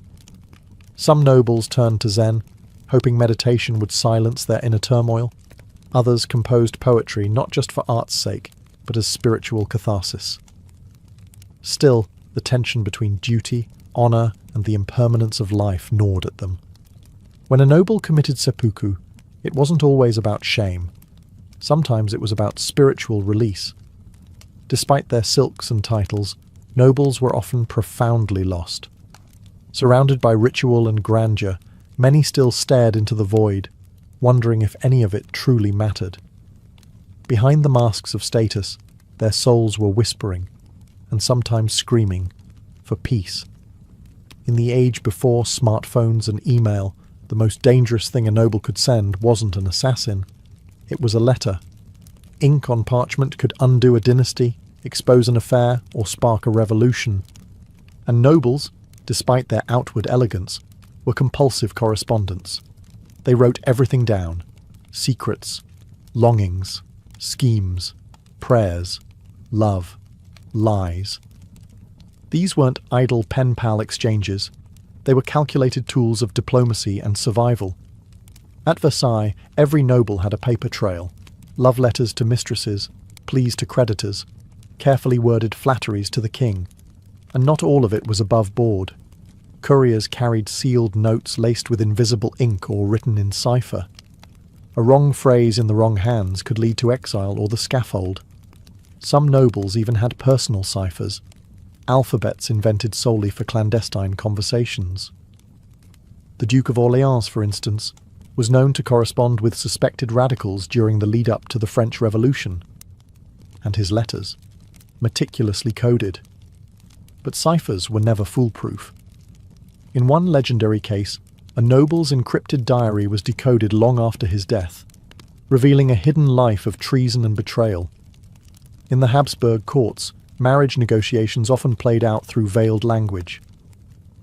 Some nobles turned to Zen, hoping meditation would silence their inner turmoil. Others composed poetry not just for art's sake, but as spiritual catharsis. Still, the tension between duty, honor, and the impermanence of life gnawed at them. When a noble committed seppuku, it wasn't always about shame. Sometimes it was about spiritual release. Despite their silks and titles, nobles were often profoundly lost. Surrounded by ritual and grandeur, many still stared into the void, wondering if any of it truly mattered. Behind the masks of status, their souls were whispering, and sometimes screaming, for peace. In the age before smartphones and email, the most dangerous thing a noble could send wasn't an assassin. It was a letter. Ink on parchment could undo a dynasty, expose an affair, or spark a revolution. And nobles, despite their outward elegance, were compulsive correspondents. They wrote everything down: secrets, longings, schemes, prayers, love, lies. These weren't idle pen-pal exchanges. They were calculated tools of diplomacy and survival. At Versailles, every noble had a paper trail: love letters to mistresses, pleas to creditors, carefully worded flatteries to the king. And not all of it was above board. Couriers carried sealed notes laced with invisible ink or written in cipher. A wrong phrase in the wrong hands could lead to exile or the scaffold. Some nobles even had personal ciphers, alphabets invented solely for clandestine conversations. The Duke of Orleans, for instance, was known to correspond with suspected radicals during the lead-up to the French Revolution, and his letters, meticulously coded. But ciphers were never foolproof. In one legendary case, a noble's encrypted diary was decoded long after his death, revealing a hidden life of treason and betrayal. In the Habsburg courts, marriage negotiations often played out through veiled language.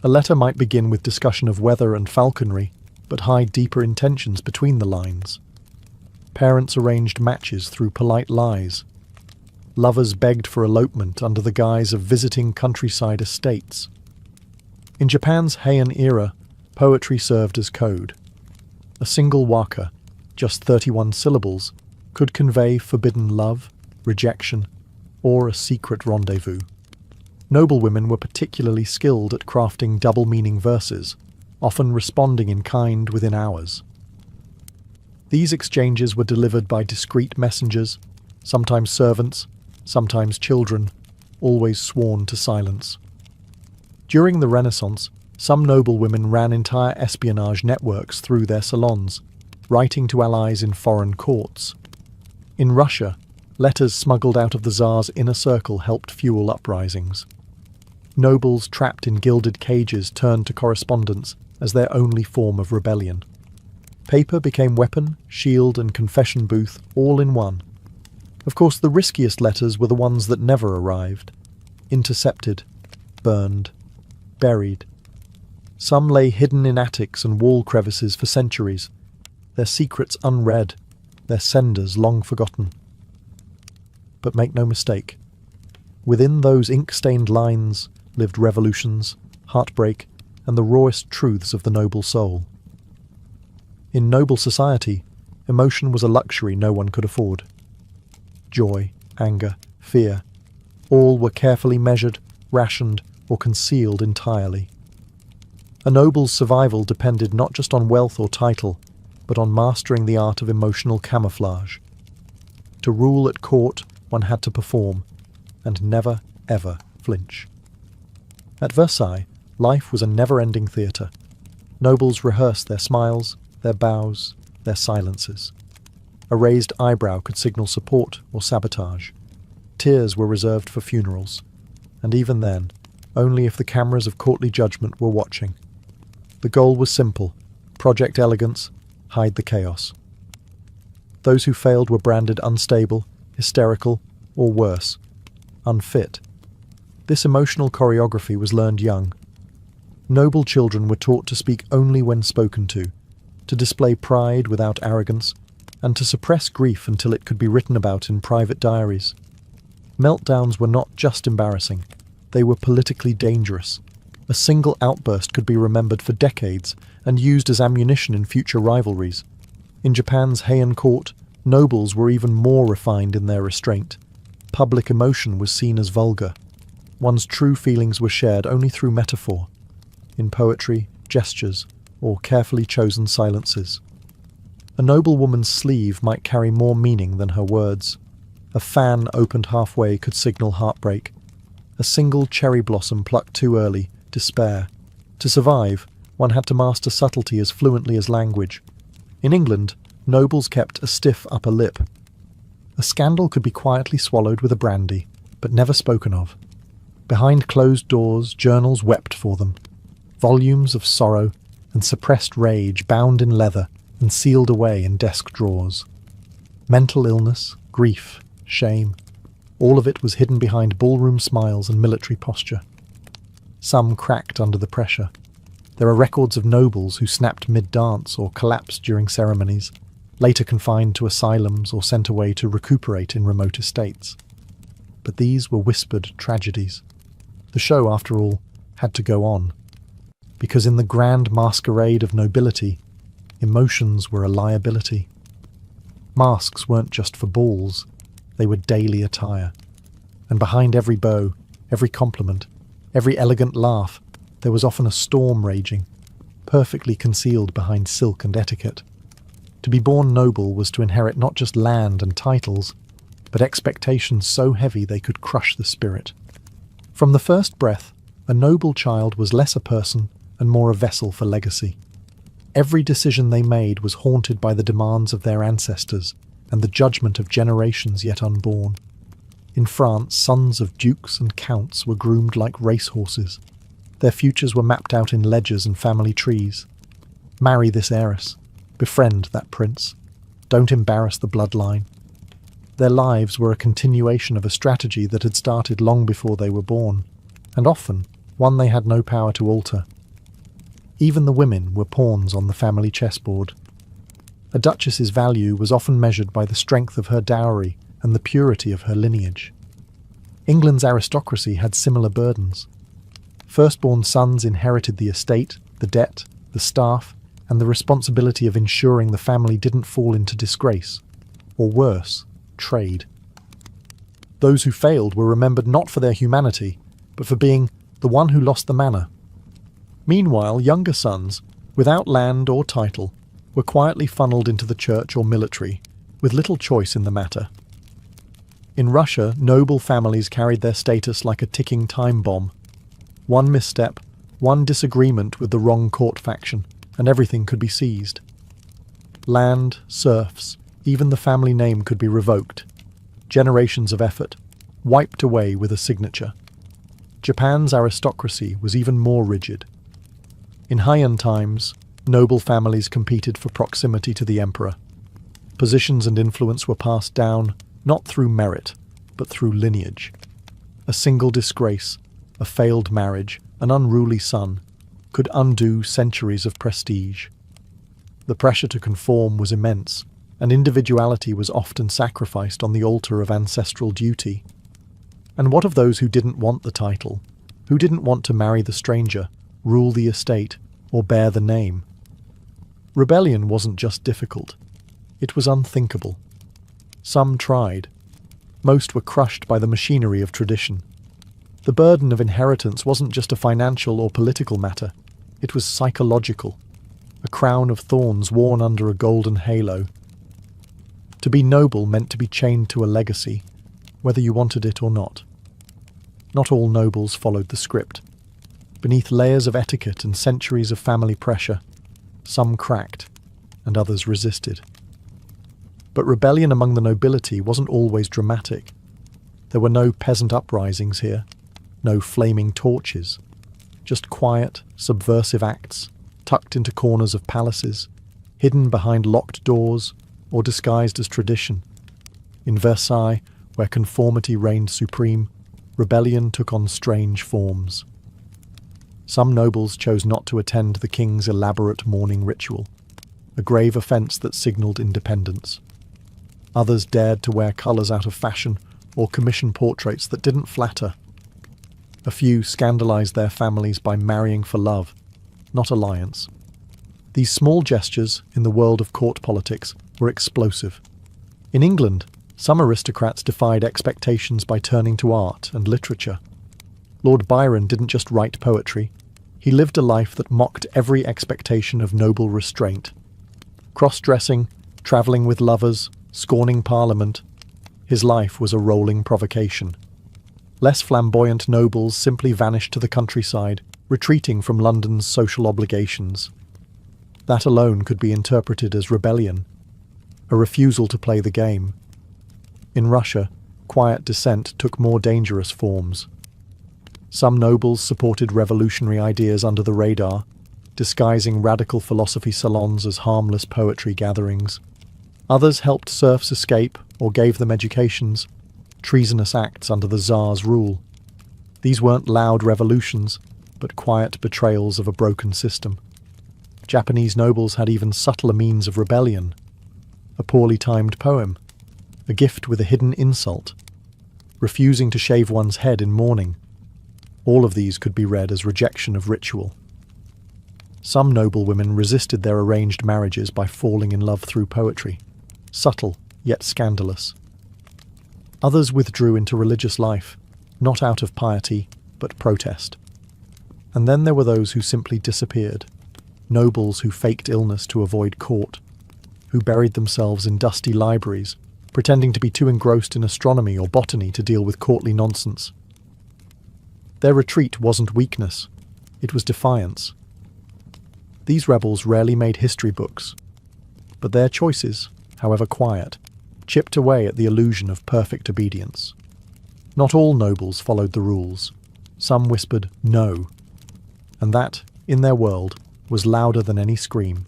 A letter might begin with discussion of weather and falconry, but hide deeper intentions between the lines. Parents arranged matches through polite lies. Lovers begged for elopement under the guise of visiting countryside estates. In Japan's Heian era, poetry served as code. A single waka, just 31 syllables, could convey forbidden love, rejection, or a secret rendezvous. Noblewomen were particularly skilled at crafting double-meaning verses, often responding in kind within hours. These exchanges were delivered by discreet messengers, sometimes servants, sometimes children, always sworn to silence. During the Renaissance, some noblewomen ran entire espionage networks through their salons, writing to allies in foreign courts. In Russia, letters smuggled out of the Tsar's inner circle helped fuel uprisings. Nobles trapped in gilded cages turned to correspondence as their only form of rebellion. Paper became weapon, shield, and confession booth all in one. Of course, the riskiest letters were the ones that never arrived. Intercepted, burned, buried. Some lay hidden in attics and wall crevices for centuries, their secrets unread, their senders long forgotten. But make no mistake, within those ink-stained lines lived revolutions, heartbreak, and the rawest truths of the noble soul. In noble society, emotion was a luxury no one could afford. Joy, anger, fear, all were carefully measured, rationed, or concealed entirely. A noble's survival depended not just on wealth or title, but on mastering the art of emotional camouflage. To rule at court, one had to perform, and never, ever flinch. At Versailles, life was a never-ending theatre. Nobles rehearsed their smiles, their bows, their silences. A raised eyebrow could signal support or sabotage. Tears were reserved for funerals, and even then, only if the cameras of courtly judgment were watching. The goal was simple: Project Elegance, hide the chaos. Those who failed were branded unstable, hysterical, or worse, unfit. This emotional choreography was learned young. Noble children were taught to speak only when spoken to display pride without arrogance, and to suppress grief until it could be written about in private diaries. Meltdowns were not just embarrassing, they were politically dangerous. A single outburst could be remembered for decades and used as ammunition in future rivalries. In Japan's Heian court, nobles were even more refined in their restraint. Public emotion was seen as vulgar. One's true feelings were shared only through metaphor, in poetry, gestures, or carefully chosen silences. A noblewoman's sleeve might carry more meaning than her words. A fan opened halfway could signal heartbreak. A single cherry blossom plucked too early, despair. To survive, one had to master subtlety as fluently as language. In England, nobles kept a stiff upper lip. A scandal could be quietly swallowed with a brandy, but never spoken of. Behind closed doors, journals wept for them. Volumes of sorrow and suppressed rage bound in leather and sealed away in desk drawers. Mental illness, grief, shame, all of it was hidden behind ballroom smiles and military posture. Some cracked under the pressure. There are records of nobles who snapped mid-dance or collapsed during ceremonies, later confined to asylums or sent away to recuperate in remote estates. But these were whispered tragedies. The show, after all, had to go on. Because in the grand masquerade of nobility, emotions were a liability. Masks weren't just for balls, they were daily attire. And behind every bow, every compliment, every elegant laugh, there was often a storm raging, perfectly concealed behind silk and etiquette. To be born noble was to inherit not just land and titles, but expectations so heavy they could crush the spirit. From the first breath, a noble child was less a person and more a vessel for legacy. Every decision they made was haunted by the demands of their ancestors and the judgment of generations yet unborn. In France, sons of dukes and counts were groomed like racehorses. Their futures were mapped out in ledgers and family trees. Marry this heiress. Befriend that prince. Don't embarrass the bloodline. Their lives were a continuation of a strategy that had started long before they were born, and often one they had no power to alter. Even the women were pawns on the family chessboard. A duchess's value was often measured by the strength of her dowry and the purity of her lineage. England's aristocracy had similar burdens. Firstborn sons inherited the estate, the debt, the staff, and the responsibility of ensuring the family didn't fall into disgrace, or worse, trade. Those who failed were remembered not for their humanity, but for being the one who lost the manor. Meanwhile, younger sons, without land or title, were quietly funneled into the church or military, with little choice in the matter. In Russia, noble families carried their status like a ticking time bomb. One misstep, one disagreement with the wrong court faction, and everything could be seized. Land, serfs, even the family name could be revoked. Generations of effort, wiped away with a signature. Japan's aristocracy was even more rigid. In Heian times, noble families competed for proximity to the emperor. Positions and influence were passed down not through merit, but through lineage. A single disgrace, a failed marriage, an unruly son, could undo centuries of prestige. The pressure to conform was immense, and individuality was often sacrificed on the altar of ancestral duty. And what of those who didn't want the title, who didn't want to marry the stranger, rule the estate, or bear the name? Rebellion wasn't just difficult, it was unthinkable. Some tried. Most were crushed by the machinery of tradition. The burden of inheritance wasn't just a financial or political matter, it was psychological, a crown of thorns worn under a golden halo. To be noble meant to be chained to a legacy, whether you wanted it or not. Not all nobles followed the script. Beneath layers of etiquette and centuries of family pressure, some cracked, and others resisted. But rebellion among the nobility wasn't always dramatic. There were no peasant uprisings here, no flaming torches, just quiet, subversive acts, tucked into corners of palaces, hidden behind locked doors, or disguised as tradition. In Versailles, where conformity reigned supreme, rebellion took on strange forms. Some nobles chose not to attend the king's elaborate mourning ritual, a grave offence that signalled independence. Others dared to wear colours out of fashion or commission portraits that didn't flatter. A few scandalised their families by marrying for love, not alliance. These small gestures in the world of court politics were explosive. In England, some aristocrats defied expectations by turning to art and literature. Lord Byron didn't just write poetry, he lived a life that mocked every expectation of noble restraint. Cross-dressing, travelling with lovers, scorning Parliament, his life was a rolling provocation. Less flamboyant nobles simply vanished to the countryside, retreating from London's social obligations. That alone could be interpreted as rebellion, a refusal to play the game. In Russia, quiet dissent took more dangerous forms. Some nobles supported revolutionary ideas under the radar, disguising radical philosophy salons as harmless poetry gatherings. Others helped serfs escape or gave them educations, treasonous acts under the Tsar's rule. These weren't loud revolutions, but quiet betrayals of a broken system. Japanese nobles had even subtler means of rebellion. A poorly timed poem, a gift with a hidden insult, refusing to shave one's head in mourning. All of these could be read as rejection of ritual. Some noble women resisted their arranged marriages by falling in love through poetry, subtle yet scandalous. Others withdrew into religious life, not out of piety, but protest. And then there were those who simply disappeared, nobles who faked illness to avoid court, who buried themselves in dusty libraries, pretending to be too engrossed in astronomy or botany to deal with courtly nonsense. Their retreat wasn't weakness, it was defiance. These rebels rarely made history books, but their choices, however quiet, chipped away at the illusion of perfect obedience. Not all nobles followed the rules. Some whispered no, and that, in their world, was louder than any scream.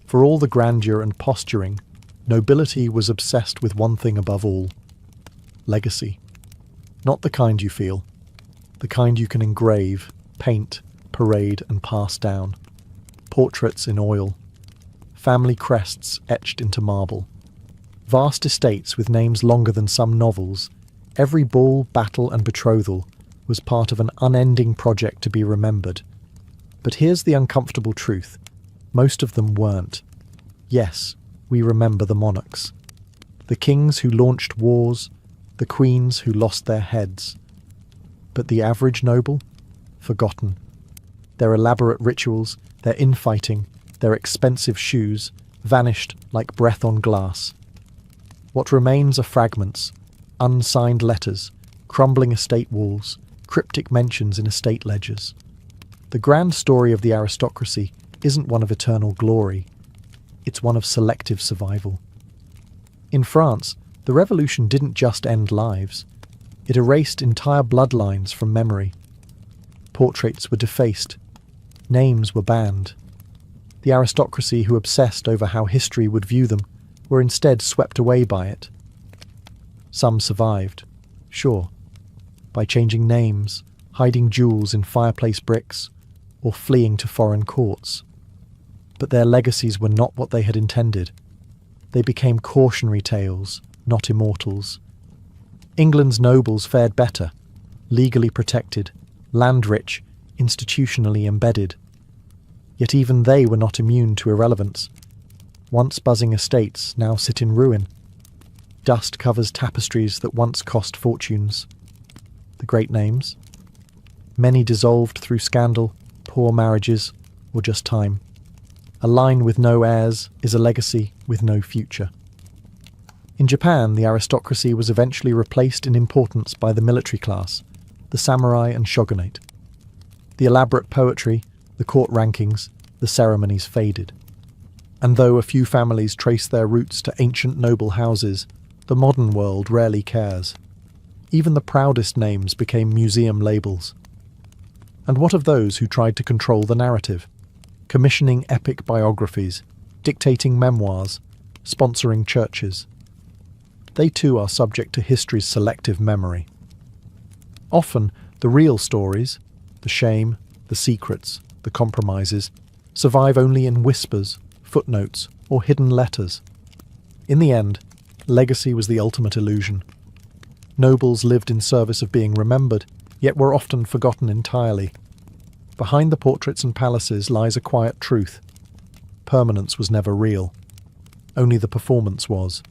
For all the grandeur and posturing, nobility was obsessed with one thing above all: legacy. Not the kind you feel, the kind you can engrave, paint, parade, and pass down. Portraits in oil, family crests etched into marble. Vast estates with names longer than some novels, every ball, battle, and betrothal was part of an unending project to be remembered. But here's the uncomfortable truth: most of them weren't. Yes, we remember the monarchs. The kings who launched wars, the queens who lost their heads. But the average noble? Forgotten. Their elaborate rituals, their infighting, their expensive shoes, vanished like breath on glass. What remains are fragments, unsigned letters, crumbling estate walls, cryptic mentions in estate ledgers. The grand story of the aristocracy isn't one of eternal glory, it's one of selective survival. In France, the revolution didn't just end lives, it erased entire bloodlines from memory. Portraits were defaced, names were banned. The aristocracy who obsessed over how history would view them were instead swept away by it. Some survived, sure, by changing names, hiding jewels in fireplace bricks, or fleeing to foreign courts. But their legacies were not what they had intended. They became cautionary tales, not immortals. England's nobles fared better, legally protected, land-rich, institutionally embedded. Yet even they were not immune to irrelevance. Once buzzing estates now sit in ruin. Dust covers tapestries that once cost fortunes. The great names? Many dissolved through scandal, poor marriages, or just time. A line with no heirs is a legacy with no future. In Japan, the aristocracy was eventually replaced in importance by the military class, the samurai and shogunate. The elaborate poetry, the court rankings, the ceremonies faded. And though a few families trace their roots to ancient noble houses, the modern world rarely cares. Even the proudest names became museum labels. And what of those who tried to control the narrative? Commissioning epic biographies, dictating memoirs, sponsoring churches. They too are subject to history's selective memory. Often, the real stories, the shame, the secrets, the compromises, survive only in whispers, footnotes, or hidden letters. In the end, legacy was the ultimate illusion. Nobles lived in service of being remembered, yet were often forgotten entirely. Behind the portraits and palaces lies a quiet truth. Permanence was never real. Only the performance was.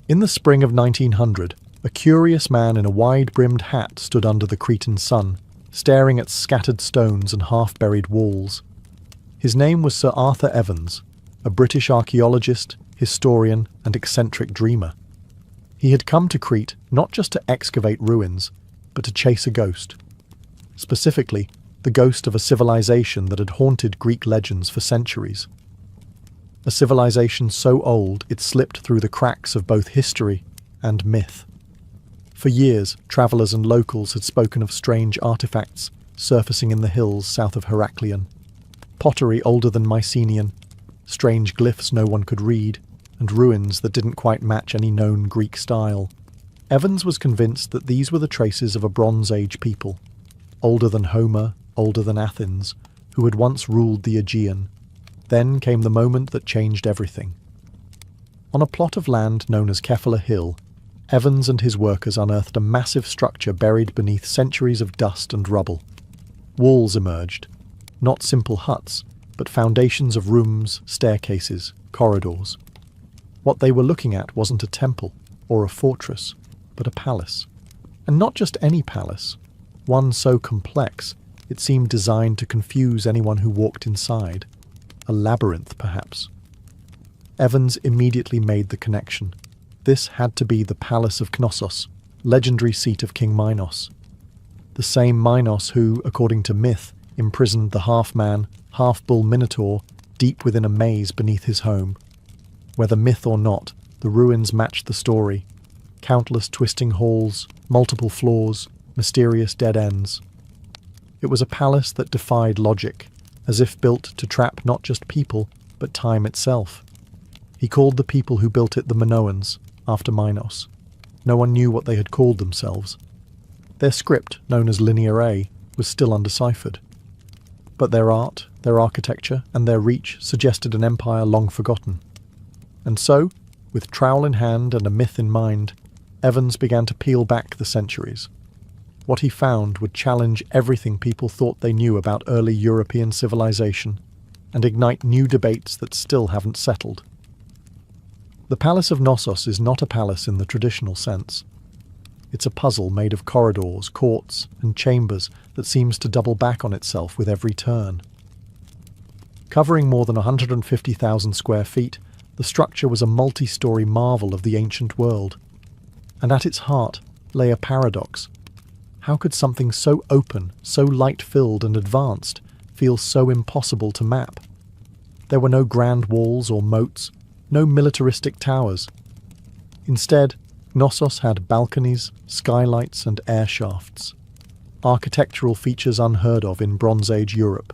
In the spring of 1900, a curious man in a wide-brimmed hat stood under the Cretan sun, staring at scattered stones and half-buried walls. His name was Sir Arthur Evans, a British archaeologist, historian, and eccentric dreamer. He had come to Crete not just to excavate ruins, but to chase a ghost. Specifically, the ghost of a civilization that had haunted Greek legends for centuries. A civilization so old it slipped through the cracks of both history and myth. For years, travellers and locals had spoken of strange artifacts surfacing in the hills south of Heraklion. Pottery older than Mycenaean, strange glyphs no one could read, and ruins that didn't quite match any known Greek style. Evans was convinced that these were the traces of a Bronze Age people, older than Homer, older than Athens, who had once ruled the Aegean. Then came the moment that changed everything. On a plot of land known as Kefala Hill, Evans and his workers unearthed a massive structure buried beneath centuries of dust and rubble. Walls emerged, not simple huts, but foundations of rooms, staircases, corridors. What they were looking at wasn't a temple or a fortress, but a palace. And not just any palace, one so complex it seemed designed to confuse anyone who walked inside. A labyrinth, perhaps. Evans immediately made the connection. This had to be the Palace of Knossos, legendary seat of King Minos. The same Minos who, according to myth, imprisoned the half-man, half-bull Minotaur deep within a maze beneath his home. Whether myth or not, the ruins matched the story. Countless twisting halls, multiple floors, mysterious dead ends. It was a palace that defied logic, as if built to trap not just people, but time itself. He called the people who built it the Minoans, after Minos. No one knew what they had called themselves. Their script, known as Linear A, was still undeciphered. But their art, their architecture, and their reach suggested an empire long forgotten. And so, with trowel in hand and a myth in mind, Evans began to peel back the centuries. What he found would challenge everything people thought they knew about early European civilization and ignite new debates that still haven't settled. The Palace of Knossos is not a palace in the traditional sense. It's a puzzle made of corridors, courts, and chambers that seems to double back on itself with every turn. Covering more than 150,000 square feet, the structure was a multi-story marvel of the ancient world. And at its heart lay a paradox. How could something so open, so light-filled and advanced, feel so impossible to map? There were no grand walls or moats, no militaristic towers. Instead, Knossos had balconies, skylights and air shafts. Architectural features unheard of in Bronze Age Europe.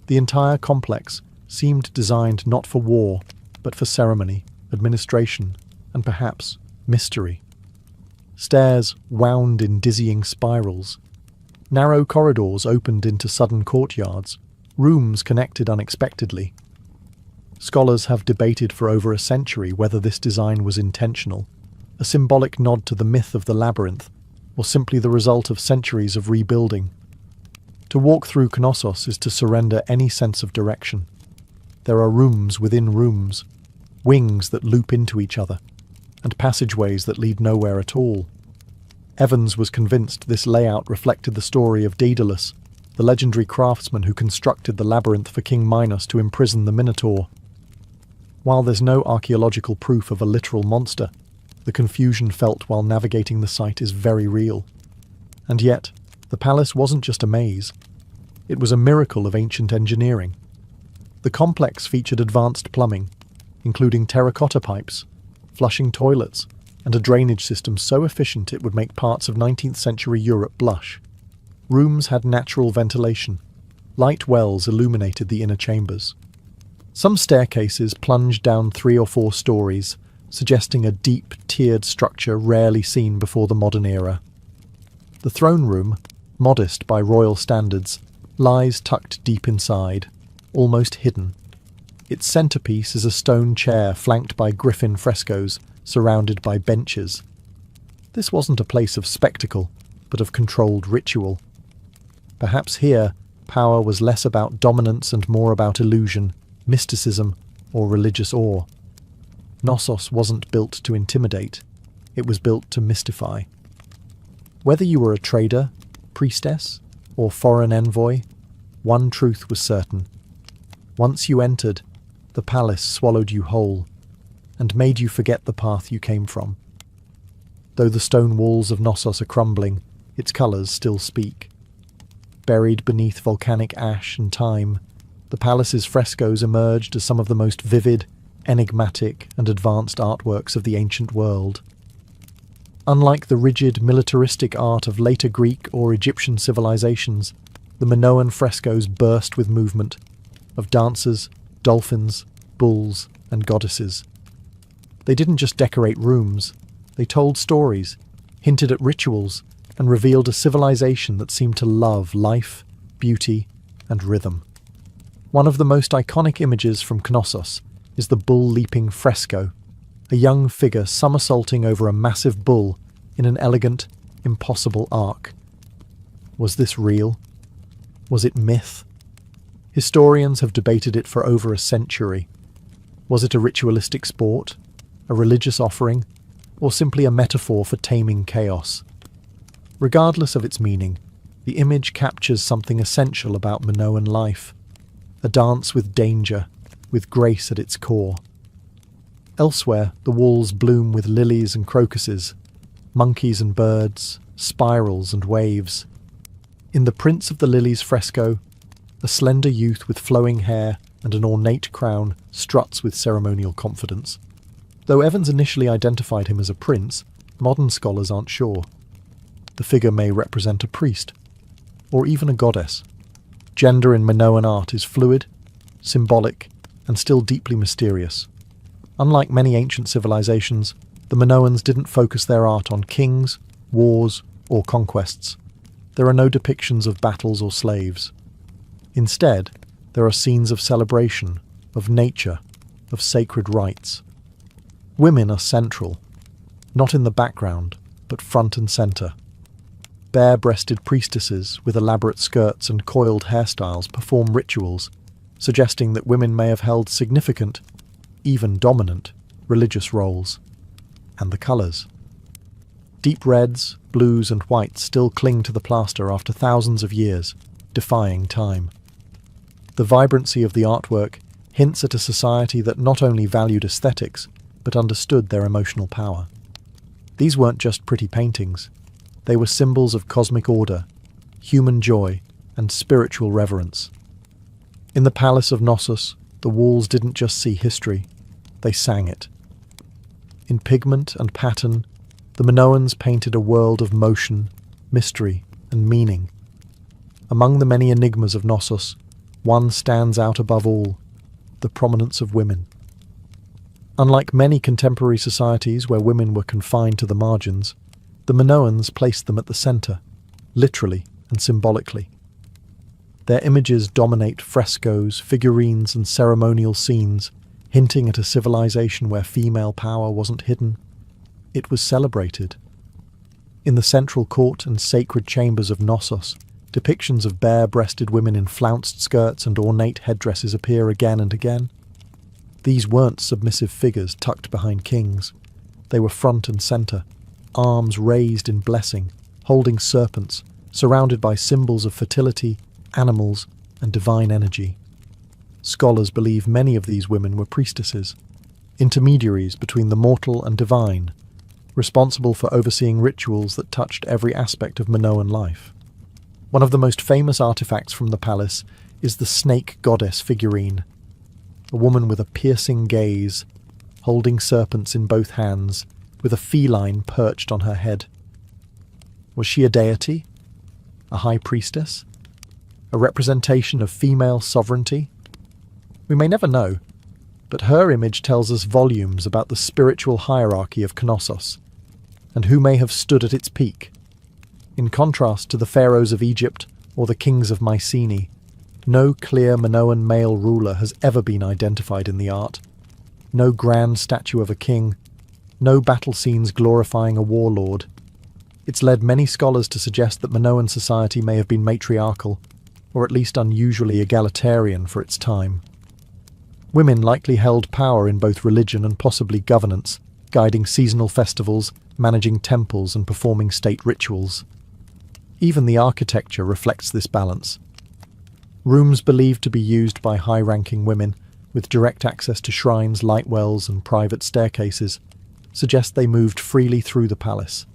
The entire complex seemed designed not for war, but for ceremony, administration, and perhaps mystery. Stairs wound in dizzying spirals. Narrow corridors opened into sudden courtyards. Rooms connected unexpectedly. Scholars have debated for over a century whether this design was intentional, a symbolic nod to the myth of the labyrinth, or simply the result of centuries of rebuilding. To walk through Knossos is to surrender any sense of direction. There are rooms within rooms, wings that loop into each other, and passageways that lead nowhere at all. Evans was convinced this layout reflected the story of Daedalus, the legendary craftsman who constructed the labyrinth for King Minos to imprison the Minotaur. While there's no archaeological proof of a literal monster, the confusion felt while navigating the site is very real. And yet, the palace wasn't just a maze. It was a miracle of ancient engineering. The complex featured advanced plumbing, including terracotta pipes, flushing toilets, and a drainage system so efficient it would make parts of 19th century Europe blush. Rooms had natural ventilation. Light wells illuminated the inner chambers. Some staircases plunged down 3 or 4 stories, suggesting a deep, tiered structure rarely seen before the modern era. The throne room, modest by royal standards, lies tucked deep inside, almost hidden. Its centerpiece is a stone chair flanked by griffin frescoes, surrounded by benches. This wasn't a place of spectacle, but of controlled ritual. Perhaps here, power was less about dominance and more about illusion, mysticism, or religious awe. Knossos wasn't built to intimidate, it was built to mystify. Whether you were a trader, priestess, or foreign envoy, one truth was certain. Once you entered, the palace swallowed you whole, and made you forget the path you came from. Though the stone walls of Knossos are crumbling, its colours still speak. Buried beneath volcanic ash and time, the palace's frescoes emerged as some of the most vivid, enigmatic, and advanced artworks of the ancient world. Unlike the rigid, militaristic art of later Greek or Egyptian civilizations, the Minoan frescoes burst with movement, of dancers, dolphins, bulls, and goddesses. They didn't just decorate rooms, they told stories, hinted at rituals, and revealed a civilization that seemed to love life, beauty, and rhythm. One of the most iconic images from Knossos is the bull-leaping fresco, a young figure somersaulting over a massive bull in an elegant, impossible arc. Was this real? Was it myth? Historians have debated it for over a century. Was it a ritualistic sport, a religious offering, or simply a metaphor for taming chaos? Regardless of its meaning, the image captures something essential about Minoan life, a dance with danger, with grace at its core. Elsewhere, the walls bloom with lilies and crocuses, monkeys and birds, spirals and waves. In the Prince of the Lilies fresco, a slender youth with flowing hair and an ornate crown struts with ceremonial confidence. Though Evans initially identified him as a prince, modern scholars aren't sure. The figure may represent a priest, or even a goddess. Gender in Minoan art is fluid, symbolic, and still deeply mysterious. Unlike many ancient civilizations, the Minoans didn't focus their art on kings, wars, or conquests. There are no depictions of battles or slaves. Instead, there are scenes of celebration, of nature, of sacred rites. Women are central, not in the background, but front and center. Bare-breasted priestesses with elaborate skirts and coiled hairstyles perform rituals, suggesting that women may have held significant, even dominant, religious roles. And the colours. Deep reds, blues and whites still cling to the plaster after thousands of years, defying time. The vibrancy of the artwork hints at a society that not only valued aesthetics, but understood their emotional power. These weren't just pretty paintings. They were symbols of cosmic order, human joy, and spiritual reverence. In the palace of Knossos, the walls didn't just see history, they sang it. In pigment and pattern, the Minoans painted a world of motion, mystery, and meaning. Among the many enigmas of Knossos, one stands out above all: the prominence of women. Unlike many contemporary societies where women were confined to the margins, the Minoans placed them at the centre, literally and symbolically. Their images dominate frescoes, figurines, and ceremonial scenes, hinting at a civilization where female power wasn't hidden. It was celebrated. In the central court and sacred chambers of Knossos, depictions of bare-breasted women in flounced skirts and ornate headdresses appear again and again. These weren't submissive figures tucked behind kings. They were front and centre, arms raised in blessing, holding serpents, surrounded by symbols of fertility, animals, and divine energy. Scholars believe many of these women were priestesses, intermediaries between the mortal and divine, responsible for overseeing rituals that touched every aspect of Minoan life. One of the most famous artifacts from the palace is the snake goddess figurine, a woman with a piercing gaze, holding serpents in both hands, with a feline perched on her head. Was she a deity? A high priestess? A representation of female sovereignty? We may never know, but her image tells us volumes about the spiritual hierarchy of Knossos, and who may have stood at its peak. In contrast to the pharaohs of Egypt or the kings of Mycenae, no clear Minoan male ruler has ever been identified in the art. No grand statue of a king, no battle scenes glorifying a warlord. It's led many scholars to suggest that Minoan society may have been matriarchal, or at least unusually egalitarian for its time. Women likely held power in both religion and possibly governance, guiding seasonal festivals, managing temples, and performing state rituals. Even the architecture reflects this balance. Rooms believed to be used by high-ranking women, with direct access to shrines, light wells, and private staircases, suggest they moved freely through the palace.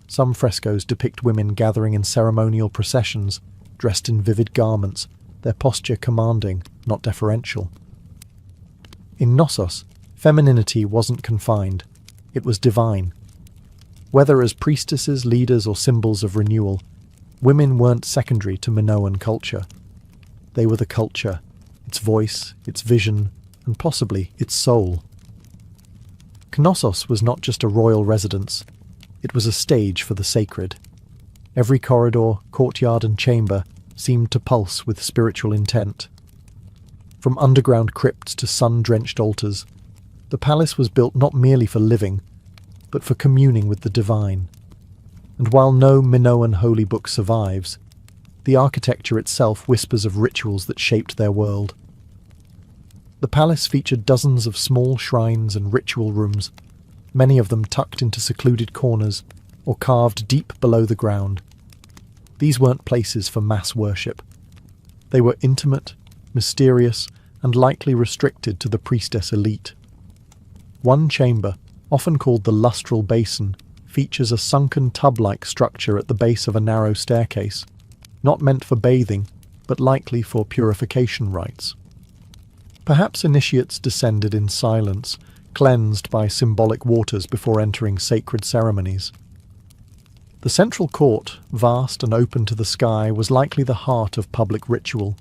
Some frescoes depict women gathering in ceremonial processions, dressed in vivid garments, their posture commanding, not deferential. In Knossos, femininity wasn't confined, it was divine. Whether as priestesses, leaders, or symbols of renewal, women weren't secondary to Minoan culture. They were the culture, its voice, its vision, and possibly its soul. Knossos was not just a royal residence, it was a stage for the sacred. Every corridor, courtyard, and chamber seemed to pulse with spiritual intent. From underground crypts to sun-drenched altars, the palace was built not merely for living, but for communing with the divine. And while no Minoan holy book survives, the architecture itself whispers of rituals that shaped their world. The palace featured dozens of small shrines and ritual rooms, many of them tucked into secluded corners or carved deep below the ground. These weren't places for mass worship. They were intimate, mysterious, and likely restricted to the priestess elite. One chamber, often called the lustral basin, features a sunken tub-like structure at the base of a narrow staircase, not meant for bathing, but likely for purification rites. Perhaps initiates descended in silence, cleansed by symbolic waters before entering sacred ceremonies. The central court, vast and open to the sky, was likely the heart of public ritual.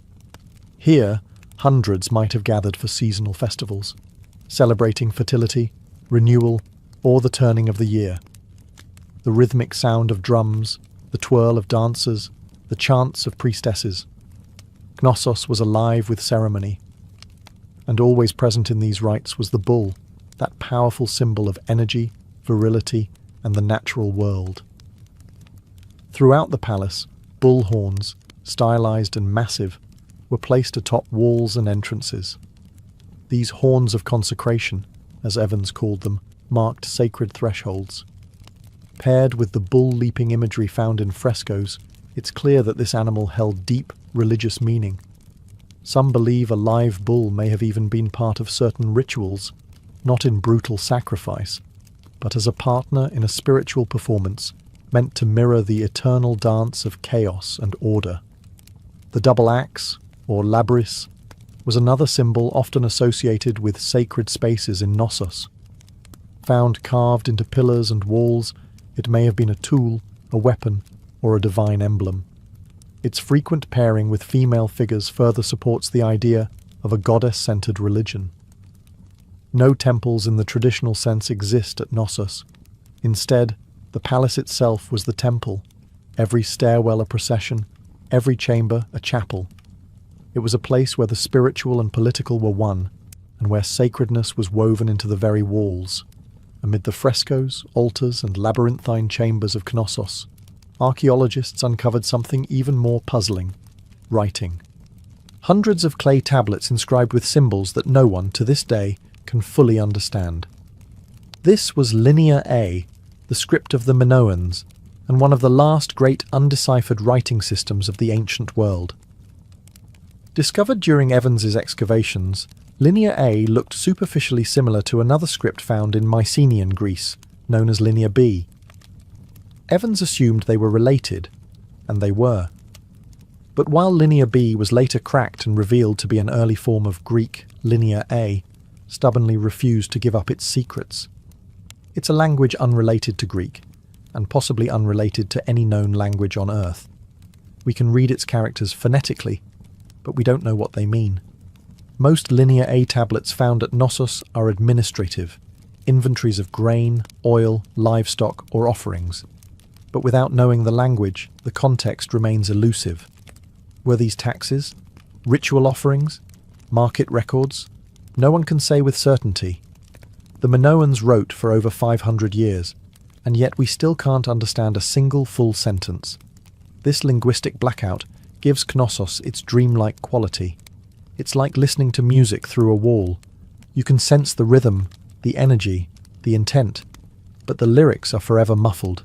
Here, hundreds might have gathered for seasonal festivals, celebrating fertility, renewal, or the turning of the year. The rhythmic sound of drums, the twirl of dancers, the chants of priestesses. Knossos was alive with ceremony. And always present in these rites was the bull, that powerful symbol of energy, virility, and the natural world. Throughout the palace, bull horns, stylized and massive, were placed atop walls and entrances. These horns of consecration, as Evans called them, marked sacred thresholds. Paired with the bull-leaping imagery found in frescoes, it's clear that this animal held deep religious meaning. Some believe a live bull may have even been part of certain rituals, not in brutal sacrifice, but as a partner in a spiritual performance, meant to mirror the eternal dance of chaos and order. The double axe, or labyrinth, was another symbol often associated with sacred spaces in Knossos. Found carved into pillars and walls, it may have been a tool, a weapon, or a divine emblem. Its frequent pairing with female figures further supports the idea of a goddess-centered religion. No temples in the traditional sense exist at Knossos. Instead, the palace itself was the temple, every stairwell a procession, every chamber a chapel. It was a place where the spiritual and political were one, and where sacredness was woven into the very walls. Amid the frescoes, altars, and labyrinthine chambers of Knossos, archaeologists uncovered something even more puzzling: writing. Hundreds of clay tablets inscribed with symbols that no one, to this day, can fully understand. This was Linear A, the script of the Minoans, and one of the last great undeciphered writing systems of the ancient world. Discovered during Evans's excavations, Linear A looked superficially similar to another script found in Mycenaean Greece, known as Linear B. Evans assumed they were related, and they were. But while Linear B was later cracked and revealed to be an early form of Greek, Linear A stubbornly refused to give up its secrets. It's a language unrelated to Greek, and possibly unrelated to any known language on Earth. We can read its characters phonetically, but we don't know what they mean. Most Linear A tablets found at Knossos are administrative, inventories of grain, oil, livestock, or offerings. But without knowing the language, the context remains elusive. Were these taxes? Ritual offerings? Market records? No one can say with certainty. The Minoans wrote for over 500 years, and yet we still can't understand a single full sentence. This linguistic blackout gives Knossos its dreamlike quality. It's like listening to music through a wall. You can sense the rhythm, the energy, the intent, but the lyrics are forever muffled.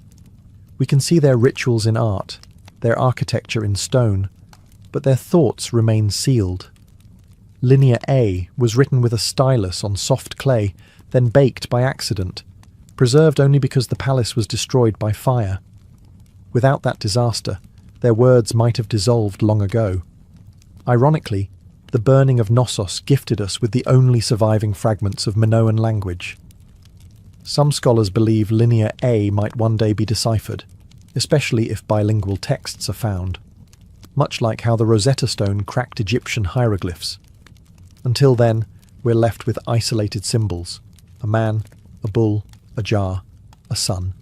We can see their rituals in art, their architecture in stone, but their thoughts remain sealed. Linear A was written with a stylus on soft clay, then baked by accident, preserved only because the palace was destroyed by fire. Without that disaster, their words might have dissolved long ago. Ironically, the burning of Knossos gifted us with the only surviving fragments of Minoan language. Some scholars believe Linear A might one day be deciphered, especially if bilingual texts are found, much like how the Rosetta Stone cracked Egyptian hieroglyphs. Until then, we're left with isolated symbols: a man, a bull, a jar, a sun.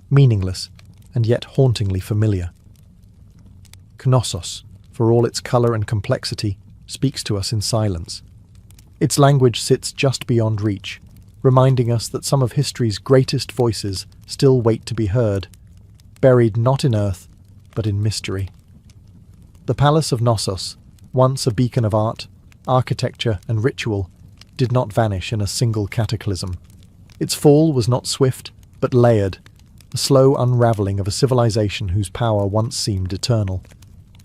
Meaningless, and yet hauntingly familiar. Knossos, for all its colour and complexity, speaks to us in silence. Its language sits just beyond reach, reminding us that some of history's greatest voices still wait to be heard, buried not in earth, but in mystery. The Palace of Knossos, once a beacon of art, architecture and ritual, did not vanish in a single cataclysm. Its fall was not swift, but layered, a slow unravelling of a civilization whose power once seemed eternal.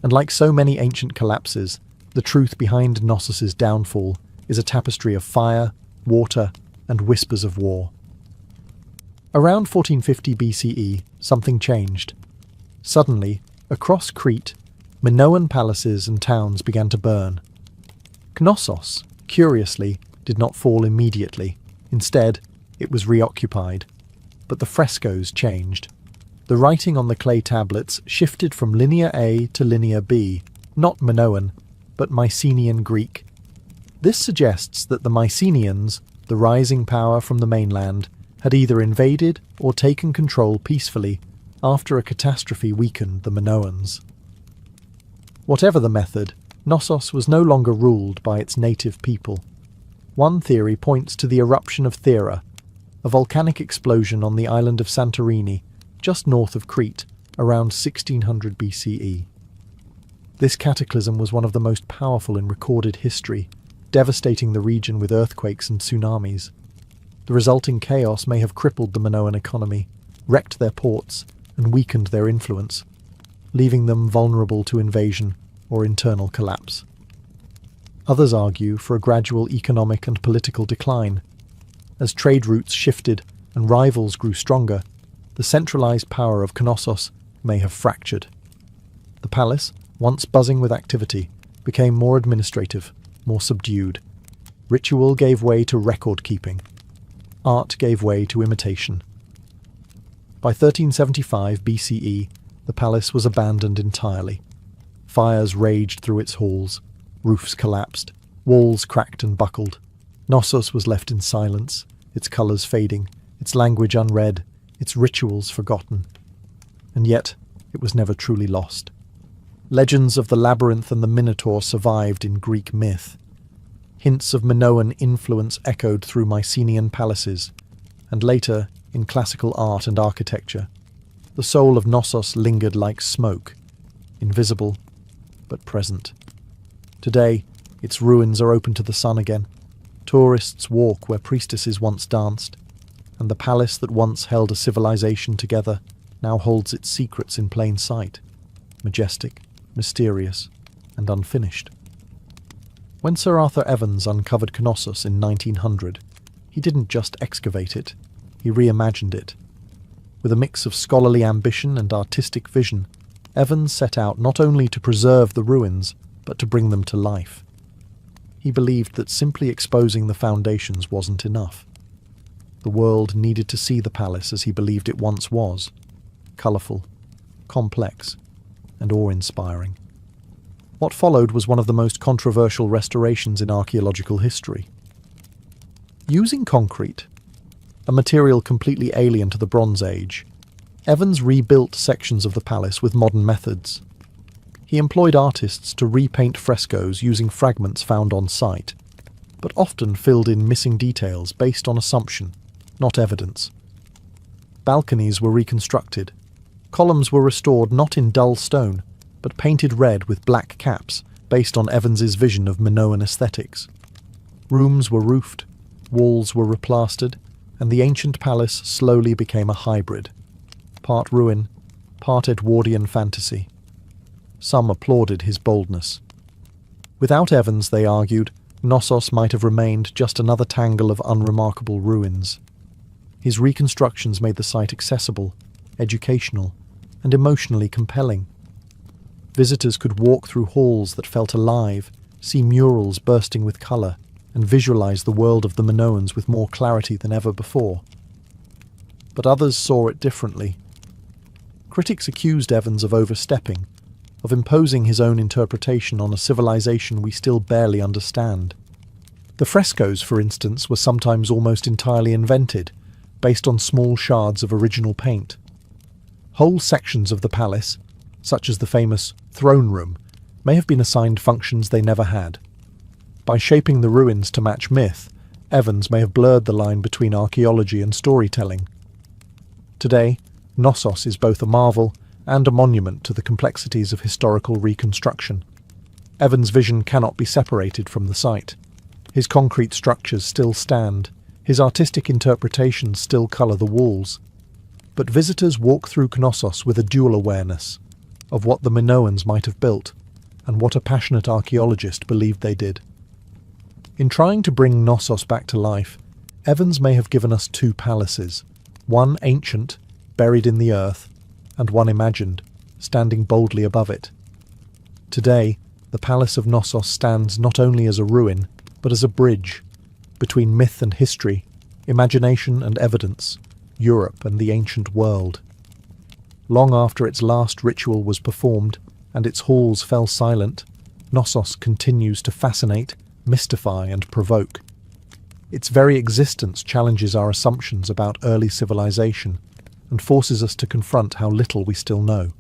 And like so many ancient collapses, the truth behind Knossos' downfall is a tapestry of fire, water, and whispers of war. Around 1450 BCE, something changed. Suddenly, across Crete, Minoan palaces and towns began to burn. Knossos, curiously, did not fall immediately. Instead, it was reoccupied. But the frescoes changed. The writing on the clay tablets shifted from Linear A to Linear B, not Minoan, but Mycenaean Greek. This suggests that the Mycenaeans, the rising power from the mainland, had either invaded or taken control peacefully after a catastrophe weakened the Minoans. Whatever the method, Knossos was no longer ruled by its native people. One theory points to the eruption of Thera, a volcanic explosion on the island of Santorini, just north of Crete, around 1600 BCE. This cataclysm was one of the most powerful in recorded history, devastating the region with earthquakes and tsunamis. The resulting chaos may have crippled the Minoan economy, wrecked their ports, and weakened their influence, leaving them vulnerable to invasion or internal collapse. Others argue for a gradual economic and political decline. As trade routes shifted and rivals grew stronger, the centralized power of Knossos may have fractured. The palace, once buzzing with activity, became more administrative, more subdued. Ritual gave way to record-keeping. Art gave way to imitation. By 1375 BCE, the palace was abandoned entirely. Fires raged through its halls, roofs collapsed, walls cracked and buckled. Knossos was left in silence, its colours fading, its language unread, its rituals forgotten. And yet, it was never truly lost. Legends of the labyrinth and the Minotaur survived in Greek myth. Hints of Minoan influence echoed through Mycenaean palaces, and later, in classical art and architecture, the soul of Knossos lingered like smoke, invisible but present. Today, its ruins are open to the sun again. Tourists walk where priestesses once danced, and the palace that once held a civilization together now holds its secrets in plain sight, majestic, mysterious, and unfinished. When Sir Arthur Evans uncovered Knossos in 1900, he didn't just excavate it, he reimagined it. With a mix of scholarly ambition and artistic vision, Evans set out not only to preserve the ruins, but to bring them to life. He believed that simply exposing the foundations wasn't enough. The world needed to see the palace as he believed it once was, colourful, complex, and awe-inspiring. What followed was one of the most controversial restorations in archaeological history. Using concrete, a material completely alien to the Bronze Age, Evans rebuilt sections of the palace with modern methods. He employed artists to repaint frescoes using fragments found on site, but often filled in missing details based on assumption, not evidence. Balconies were reconstructed. Columns were restored not in dull stone, but painted red with black caps based on Evans's vision of Minoan aesthetics. Rooms were roofed, walls were replastered, and the ancient palace slowly became a hybrid. Part ruin, part Edwardian fantasy. Some applauded his boldness. Without Evans, they argued, Knossos might have remained just another tangle of unremarkable ruins. His reconstructions made the site accessible, educational, and emotionally compelling. Visitors could walk through halls that felt alive, see murals bursting with colour, and visualize the world of the Minoans with more clarity than ever before. But others saw it differently. Critics accused Evans of overstepping, of imposing his own interpretation on a civilization we still barely understand. The frescoes, for instance, were sometimes almost entirely invented, based on small shards of original paint. Whole sections of the palace, such as the famous throne room, may have been assigned functions they never had. By shaping the ruins to match myth, Evans may have blurred the line between archaeology and storytelling. Today, Knossos is both a marvel and a monument to the complexities of historical reconstruction. Evans' vision cannot be separated from the site. His concrete structures still stand, his artistic interpretations still colour the walls. But visitors walk through Knossos with a dual awareness of what the Minoans might have built and what a passionate archaeologist believed they did. In trying to bring Knossos back to life, Evans may have given us two palaces, one ancient, buried in the earth, and one imagined, standing boldly above it. Today, the Palace of Knossos stands not only as a ruin, but as a bridge between myth and history, imagination and evidence, Europe and the ancient world. Long after its last ritual was performed and its halls fell silent, Knossos continues to fascinate, mystify and provoke. Its very existence challenges our assumptions about early civilization and forces us to confront how little we still know.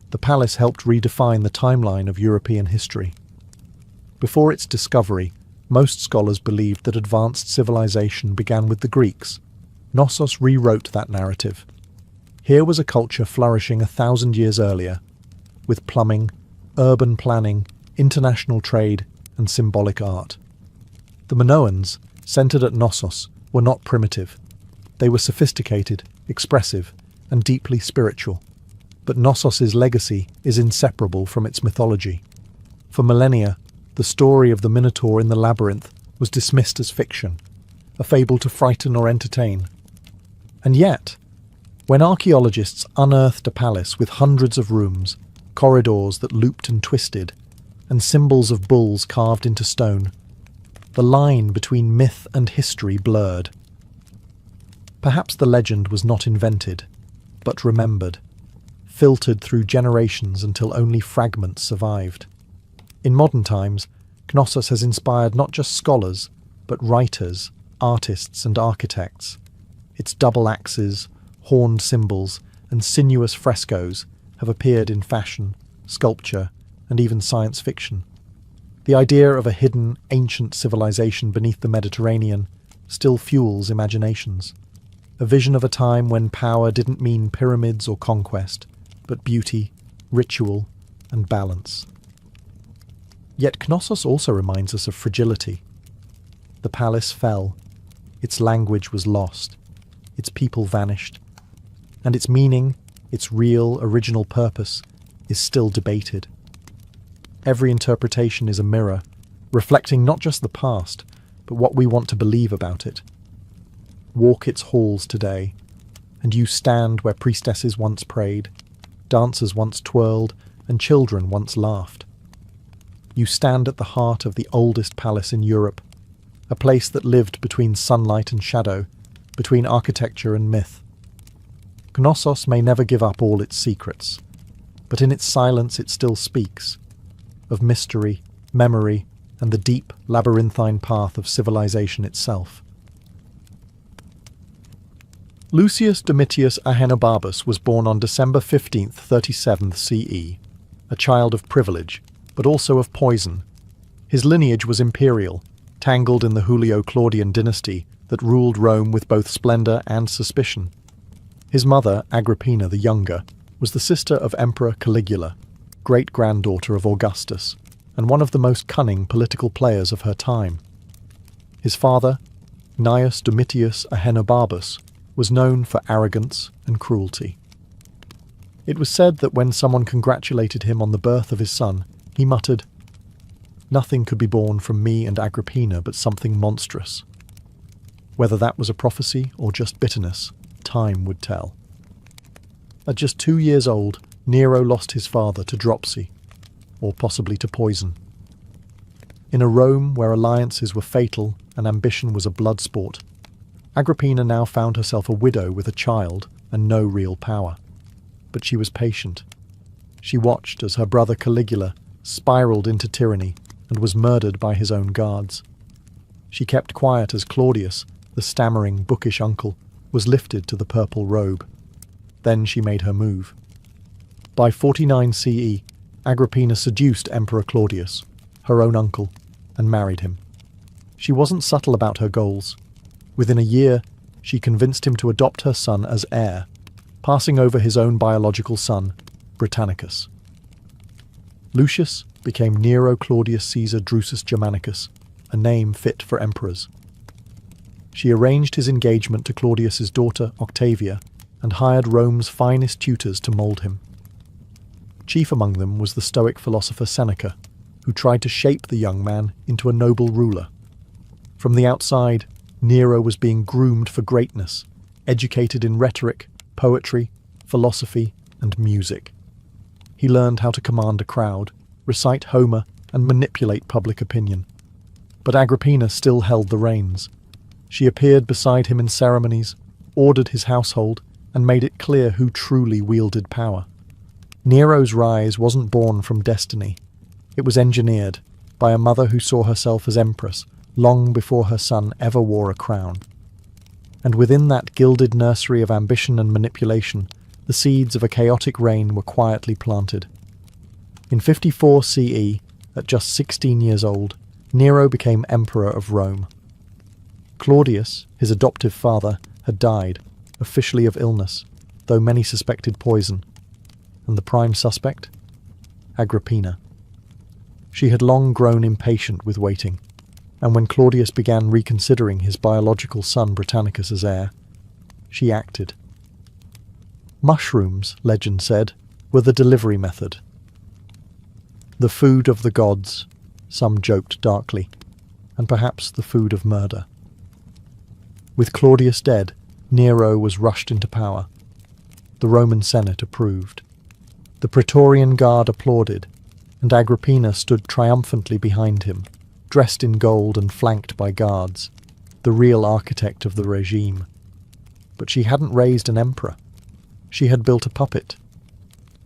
The palace helped redefine the timeline of European history. Before its discovery, most scholars believed that advanced civilization began with the Greeks. Knossos rewrote that narrative. Here was a culture flourishing 1,000 years earlier, with plumbing, urban planning, international trade, and symbolic art. The Minoans, centered at Knossos, were not primitive. They were sophisticated, expressive, and deeply spiritual. But Knossos' legacy is inseparable from its mythology. For millennia, the story of the Minotaur in the labyrinth was dismissed as fiction, a fable to frighten or entertain. And yet, When archaeologists unearthed a palace with hundreds of rooms, corridors that looped and twisted, and symbols of bulls carved into stone, the line between myth and history blurred. Perhaps the legend was not invented, but remembered, filtered through generations until only fragments survived. In modern times, Knossos has inspired not just scholars, but writers, artists and architects. Its double axes, horned symbols, and sinuous frescoes have appeared in fashion, sculpture, and even science fiction. The idea of a hidden, ancient civilization beneath the Mediterranean still fuels imaginations. A vision of a time when power didn't mean pyramids or conquest, but beauty, ritual, and balance. Yet Knossos also reminds us of fragility. The palace fell, its language was lost, its people vanished, and its meaning, its real, original purpose, is still debated. Every interpretation is a mirror, reflecting not just the past, but what we want to believe about it. Walk its halls today, and you stand where priestesses once prayed, dancers once twirled, and children once laughed. You stand at the heart of the oldest palace in Europe, a place that lived between sunlight and shadow, between architecture and myth. Knossos may never give up all its secrets, but in its silence it still speaks, of mystery, memory, and the deep, labyrinthine path of civilization itself. Lucius Domitius Ahenobarbus was born on December 15th, 37th CE, a child of privilege, but also of poison. His lineage was imperial, tangled in the Julio-Claudian dynasty that ruled Rome with both splendor and suspicion. His mother, Agrippina the Younger, was the sister of Emperor Caligula, great-granddaughter of Augustus, and one of the most cunning political players of her time. His father, Gnaeus Domitius Ahenobarbus, was known for arrogance and cruelty. It was said that when someone congratulated him on the birth of his son, he muttered, "Nothing could be born from me and Agrippina but something monstrous." Whether that was a prophecy or just bitterness, time would tell. At just 2 years old, Nero lost his father to dropsy, or possibly to poison. In a Rome where alliances were fatal and ambition was a blood sport, Agrippina now found herself a widow with a child and no real power. But she was patient. She watched as her brother Caligula spiraled into tyranny and was murdered by his own guards. She kept quiet as Claudius, the stammering, bookish uncle, was lifted to the purple robe. Then she made her move. By 49 CE, Agrippina seduced Emperor Claudius, her own uncle, and married him. She wasn't subtle about her goals. Within a year, she convinced him to adopt her son as heir, passing over his own biological son, Britannicus. Lucius became Nero Claudius Caesar Drusus Germanicus, a name fit for emperors. She arranged his engagement to Claudius's daughter, Octavia, and hired Rome's finest tutors to mould him. Chief among them was the Stoic philosopher Seneca, who tried to shape the young man into a noble ruler. From the outside, Nero was being groomed for greatness, educated in rhetoric, poetry, philosophy, and music. He learned how to command a crowd, recite Homer, and manipulate public opinion. But Agrippina still held the reins. She appeared beside him in ceremonies, ordered his household, and made it clear who truly wielded power. Nero's rise wasn't born from destiny. It was engineered by a mother who saw herself as empress long before her son ever wore a crown. And within that gilded nursery of ambition and manipulation, the seeds of a chaotic reign were quietly planted. In 54 CE, at just 16 years old, Nero became emperor of Rome. Claudius, his adoptive father, had died, officially of illness, though many suspected poison. And the prime suspect? Agrippina. She had long grown impatient with waiting, and when Claudius began reconsidering his biological son Britannicus as heir, she acted. Mushrooms, legend said, were the delivery method. The food of the gods, some joked darkly, and perhaps the food of murder. With Claudius dead, Nero was rushed into power. The Roman Senate approved. The Praetorian Guard applauded, and Agrippina stood triumphantly behind him, dressed in gold and flanked by guards, the real architect of the regime. But she hadn't raised an emperor. She had built a puppet.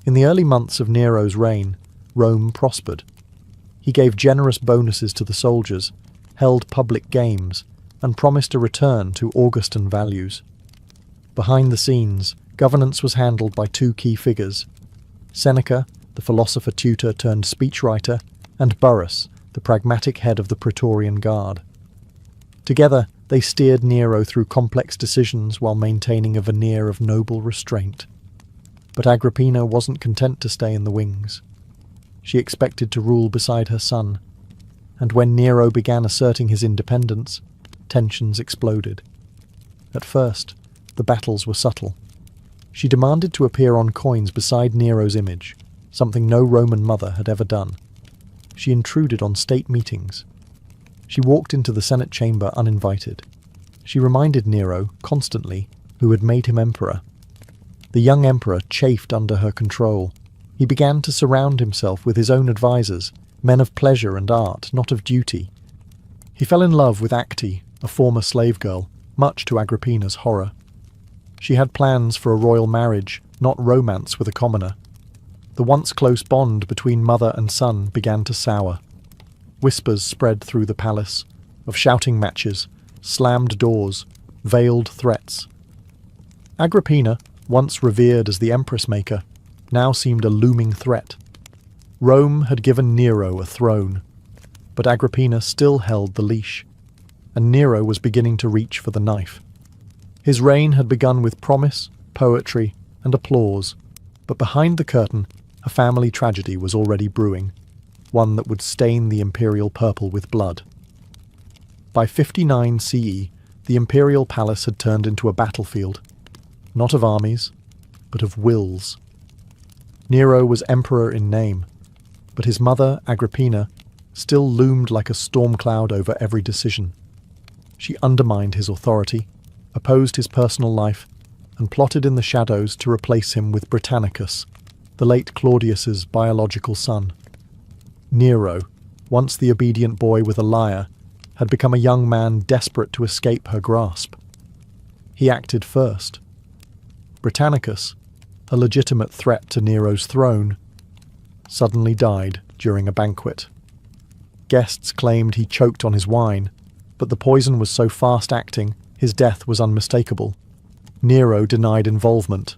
In the early months of Nero's reign, Rome prospered. He gave generous bonuses to the soldiers, held public games, and promised a return to Augustan values. Behind the scenes, governance was handled by two key figures: Seneca, the philosopher tutor turned speechwriter, and Burrus, the pragmatic head of the Praetorian Guard. Together, they steered Nero through complex decisions while maintaining a veneer of noble restraint. But Agrippina wasn't content to stay in the wings. She expected to rule beside her son, and when Nero began asserting his independence, tensions exploded. At first, the battles were subtle. She demanded to appear on coins beside Nero's image, something no Roman mother had ever done. She intruded on state meetings. She walked into the Senate chamber uninvited. She reminded Nero, constantly, who had made him emperor. The young emperor chafed under her control. He began to surround himself with his own advisors, men of pleasure and art, not of duty. He fell in love with Acte, a former slave girl, much to Agrippina's horror. She had plans for a royal marriage, not romance with a commoner. The once close bond between mother and son began to sour. Whispers spread through the palace, of shouting matches, slammed doors, veiled threats. Agrippina, once revered as the empress maker, now seemed a looming threat. Rome had given Nero a throne, but Agrippina still held the leash, and Nero was beginning to reach for the knife. His reign had begun with promise, poetry, and applause, but behind the curtain, a family tragedy was already brewing, one that would stain the imperial purple with blood. By 59 CE, the imperial palace had turned into a battlefield, not of armies, but of wills. Nero was emperor in name, but his mother, Agrippina, still loomed like a storm cloud over every decision. She undermined his authority, opposed his personal life, and plotted in the shadows to replace him with Britannicus, the late Claudius's biological son. Nero, once the obedient boy with a lyre, had become a young man desperate to escape her grasp. He acted first. Britannicus, a legitimate threat to Nero's throne, suddenly died during a banquet. Guests claimed he choked on his wine, but the poison was so fast-acting, his death was unmistakable. Nero denied involvement.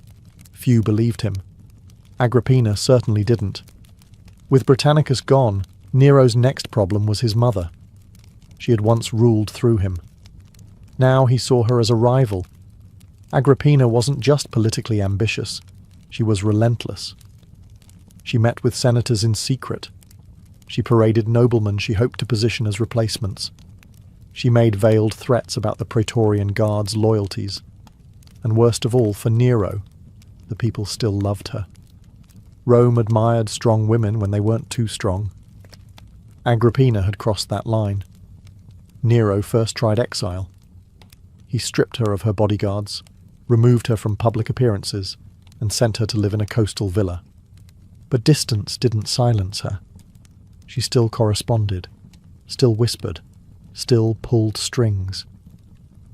Few believed him. Agrippina certainly didn't. With Britannicus gone, Nero's next problem was his mother. She had once ruled through him. Now he saw her as a rival. Agrippina wasn't just politically ambitious, she was relentless. She met with senators in secret. She paraded noblemen she hoped to position as replacements. She made veiled threats about the Praetorian Guard's loyalties. And worst of all, for Nero, the people still loved her. Rome admired strong women when they weren't too strong. Agrippina had crossed that line. Nero first tried exile. He stripped her of her bodyguards, removed her from public appearances, and sent her to live in a coastal villa. But distance didn't silence her. She still corresponded, still whispered, still pulled strings.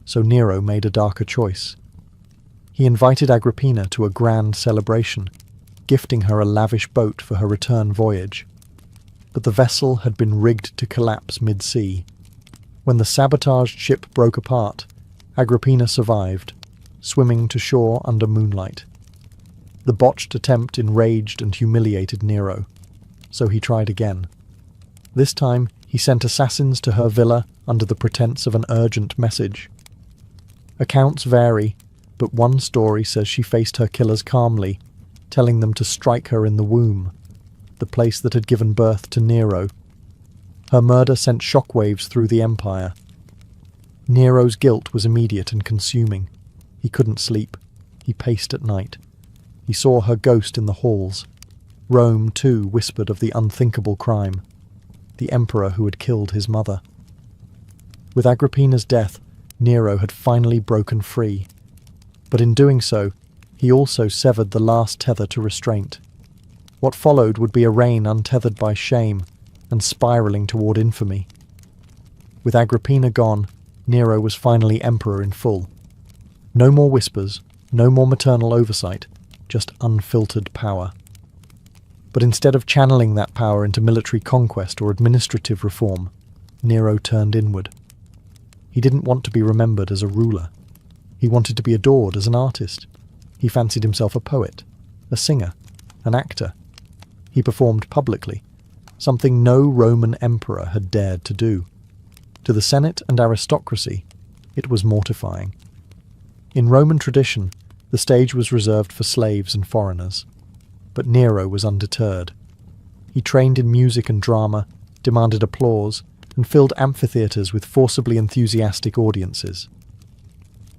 So Nero made a darker choice. He invited Agrippina to a grand celebration, gifting her a lavish boat for her return voyage. But the vessel had been rigged to collapse mid-sea. When the sabotaged ship broke apart, Agrippina survived, swimming to shore under moonlight. The botched attempt enraged and humiliated Nero, so he tried again. This time, he sent assassins to her villa under the pretense of an urgent message. Accounts vary, but one story says she faced her killers calmly, telling them to strike her in the womb, the place that had given birth to Nero. Her murder sent shockwaves through the empire. Nero's guilt was immediate and consuming. He couldn't sleep. He paced at night. He saw her ghost in the halls. Rome, too, whispered of the unthinkable crime, the emperor who had killed his mother. With Agrippina's death, Nero had finally broken free. But in doing so, he also severed the last tether to restraint. What followed would be a reign untethered by shame and spiralling toward infamy. With Agrippina gone, Nero was finally emperor in full. No more whispers, no more maternal oversight, just unfiltered power. But instead of channeling that power into military conquest or administrative reform, Nero turned inward. He didn't want to be remembered as a ruler. He wanted to be adored as an artist. He fancied himself a poet, a singer, an actor. He performed publicly, something no Roman emperor had dared to do. To the Senate and aristocracy, it was mortifying. In Roman tradition, the stage was reserved for slaves and foreigners. But Nero was undeterred. He trained in music and drama, demanded applause, and filled amphitheatres with forcibly enthusiastic audiences.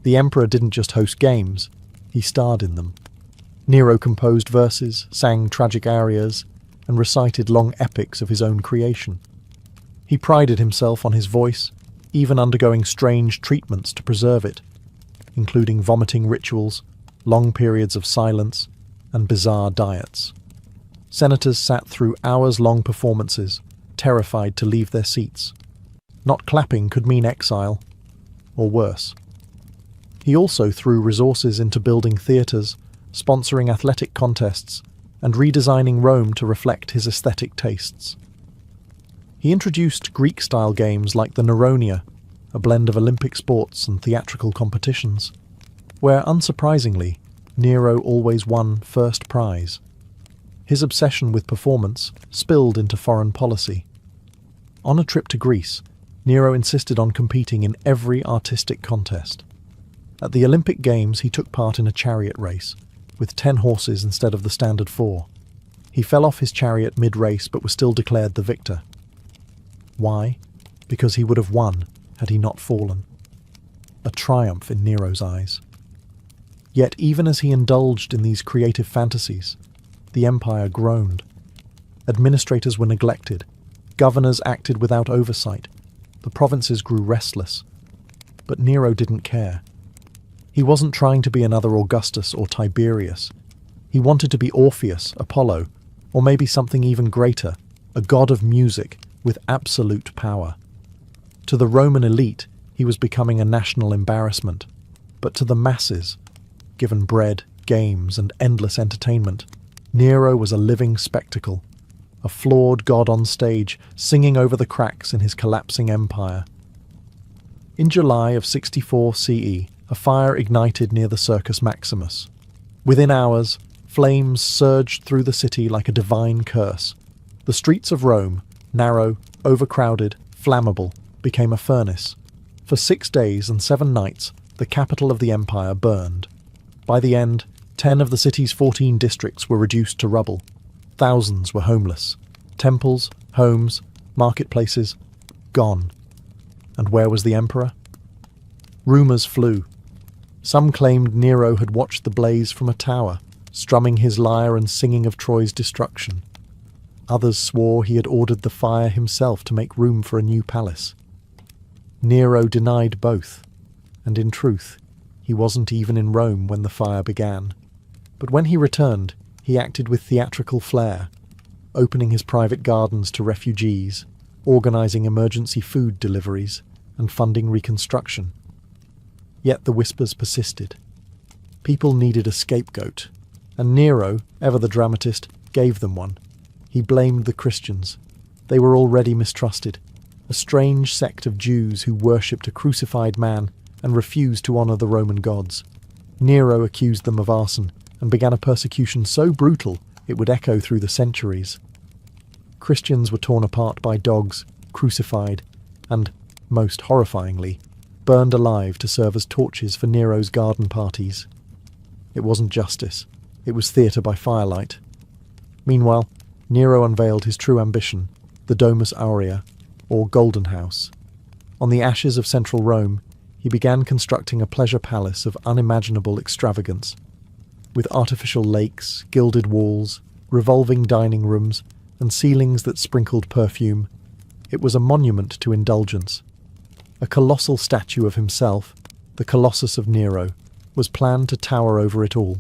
The emperor didn't just host games, he starred in them. Nero composed verses, sang tragic arias, and recited long epics of his own creation. He prided himself on his voice, even undergoing strange treatments to preserve it, including vomiting rituals, long periods of silence, and bizarre diets. Senators sat through hours-long performances, terrified to leave their seats. Not clapping could mean exile, or worse. He also threw resources into building theatres, sponsoring athletic contests, and redesigning Rome to reflect his aesthetic tastes. He introduced Greek-style games like the Neronia, a blend of Olympic sports and theatrical competitions, where, unsurprisingly, Nero always won first prize. His obsession with performance spilled into foreign policy. On a trip to Greece, Nero insisted on competing in every artistic contest. At the Olympic Games, he took part in a chariot race, with 10 horses instead of the standard 4. He fell off his chariot mid-race but was still declared the victor. Why? Because he would have won had he not fallen. A triumph in Nero's eyes. Yet even as he indulged in these creative fantasies, the empire groaned. Administrators were neglected, governors acted without oversight, the provinces grew restless. But Nero didn't care. He wasn't trying to be another Augustus or Tiberius. He wanted to be Orpheus, Apollo, or maybe something even greater, a god of music with absolute power. To the Roman elite, he was becoming a national embarrassment, but to the masses, given bread, games, and endless entertainment, Nero was a living spectacle, a flawed god on stage singing over the cracks in his collapsing empire. In July of 64 CE, a fire ignited near the Circus Maximus. Within hours, flames surged through the city like a divine curse. The streets of Rome, narrow, overcrowded, flammable, became a furnace. For 6 days and 7 nights, the capital of the empire burned. By the end, 10 of the city's 14 districts were reduced to rubble. Thousands were homeless. Temples, homes, marketplaces, gone. And where was the emperor? Rumours flew. Some claimed Nero had watched the blaze from a tower, strumming his lyre and singing of Troy's destruction. Others swore he had ordered the fire himself to make room for a new palace. Nero denied both, and in truth, he wasn't even in Rome when the fire began. But when he returned, he acted with theatrical flair, opening his private gardens to refugees, organising emergency food deliveries, and funding reconstruction. Yet the whispers persisted. People needed a scapegoat, and Nero, ever the dramatist, gave them one. He blamed the Christians. They were already mistrusted, a strange sect of Jews who worshipped a crucified man and refused to honour the Roman gods. Nero accused them of arson and began a persecution so brutal it would echo through the centuries. Christians were torn apart by dogs, crucified, and, most horrifyingly, burned alive to serve as torches for Nero's garden parties. It wasn't justice, it was theatre by firelight. Meanwhile, Nero unveiled his true ambition, the Domus Aurea, or Golden House. On the ashes of central Rome, he began constructing a pleasure palace of unimaginable extravagance, with artificial lakes, gilded walls, revolving dining rooms, and ceilings that sprinkled perfume. It was a monument to indulgence. A colossal statue of himself, the Colossus of Nero, was planned to tower over it all.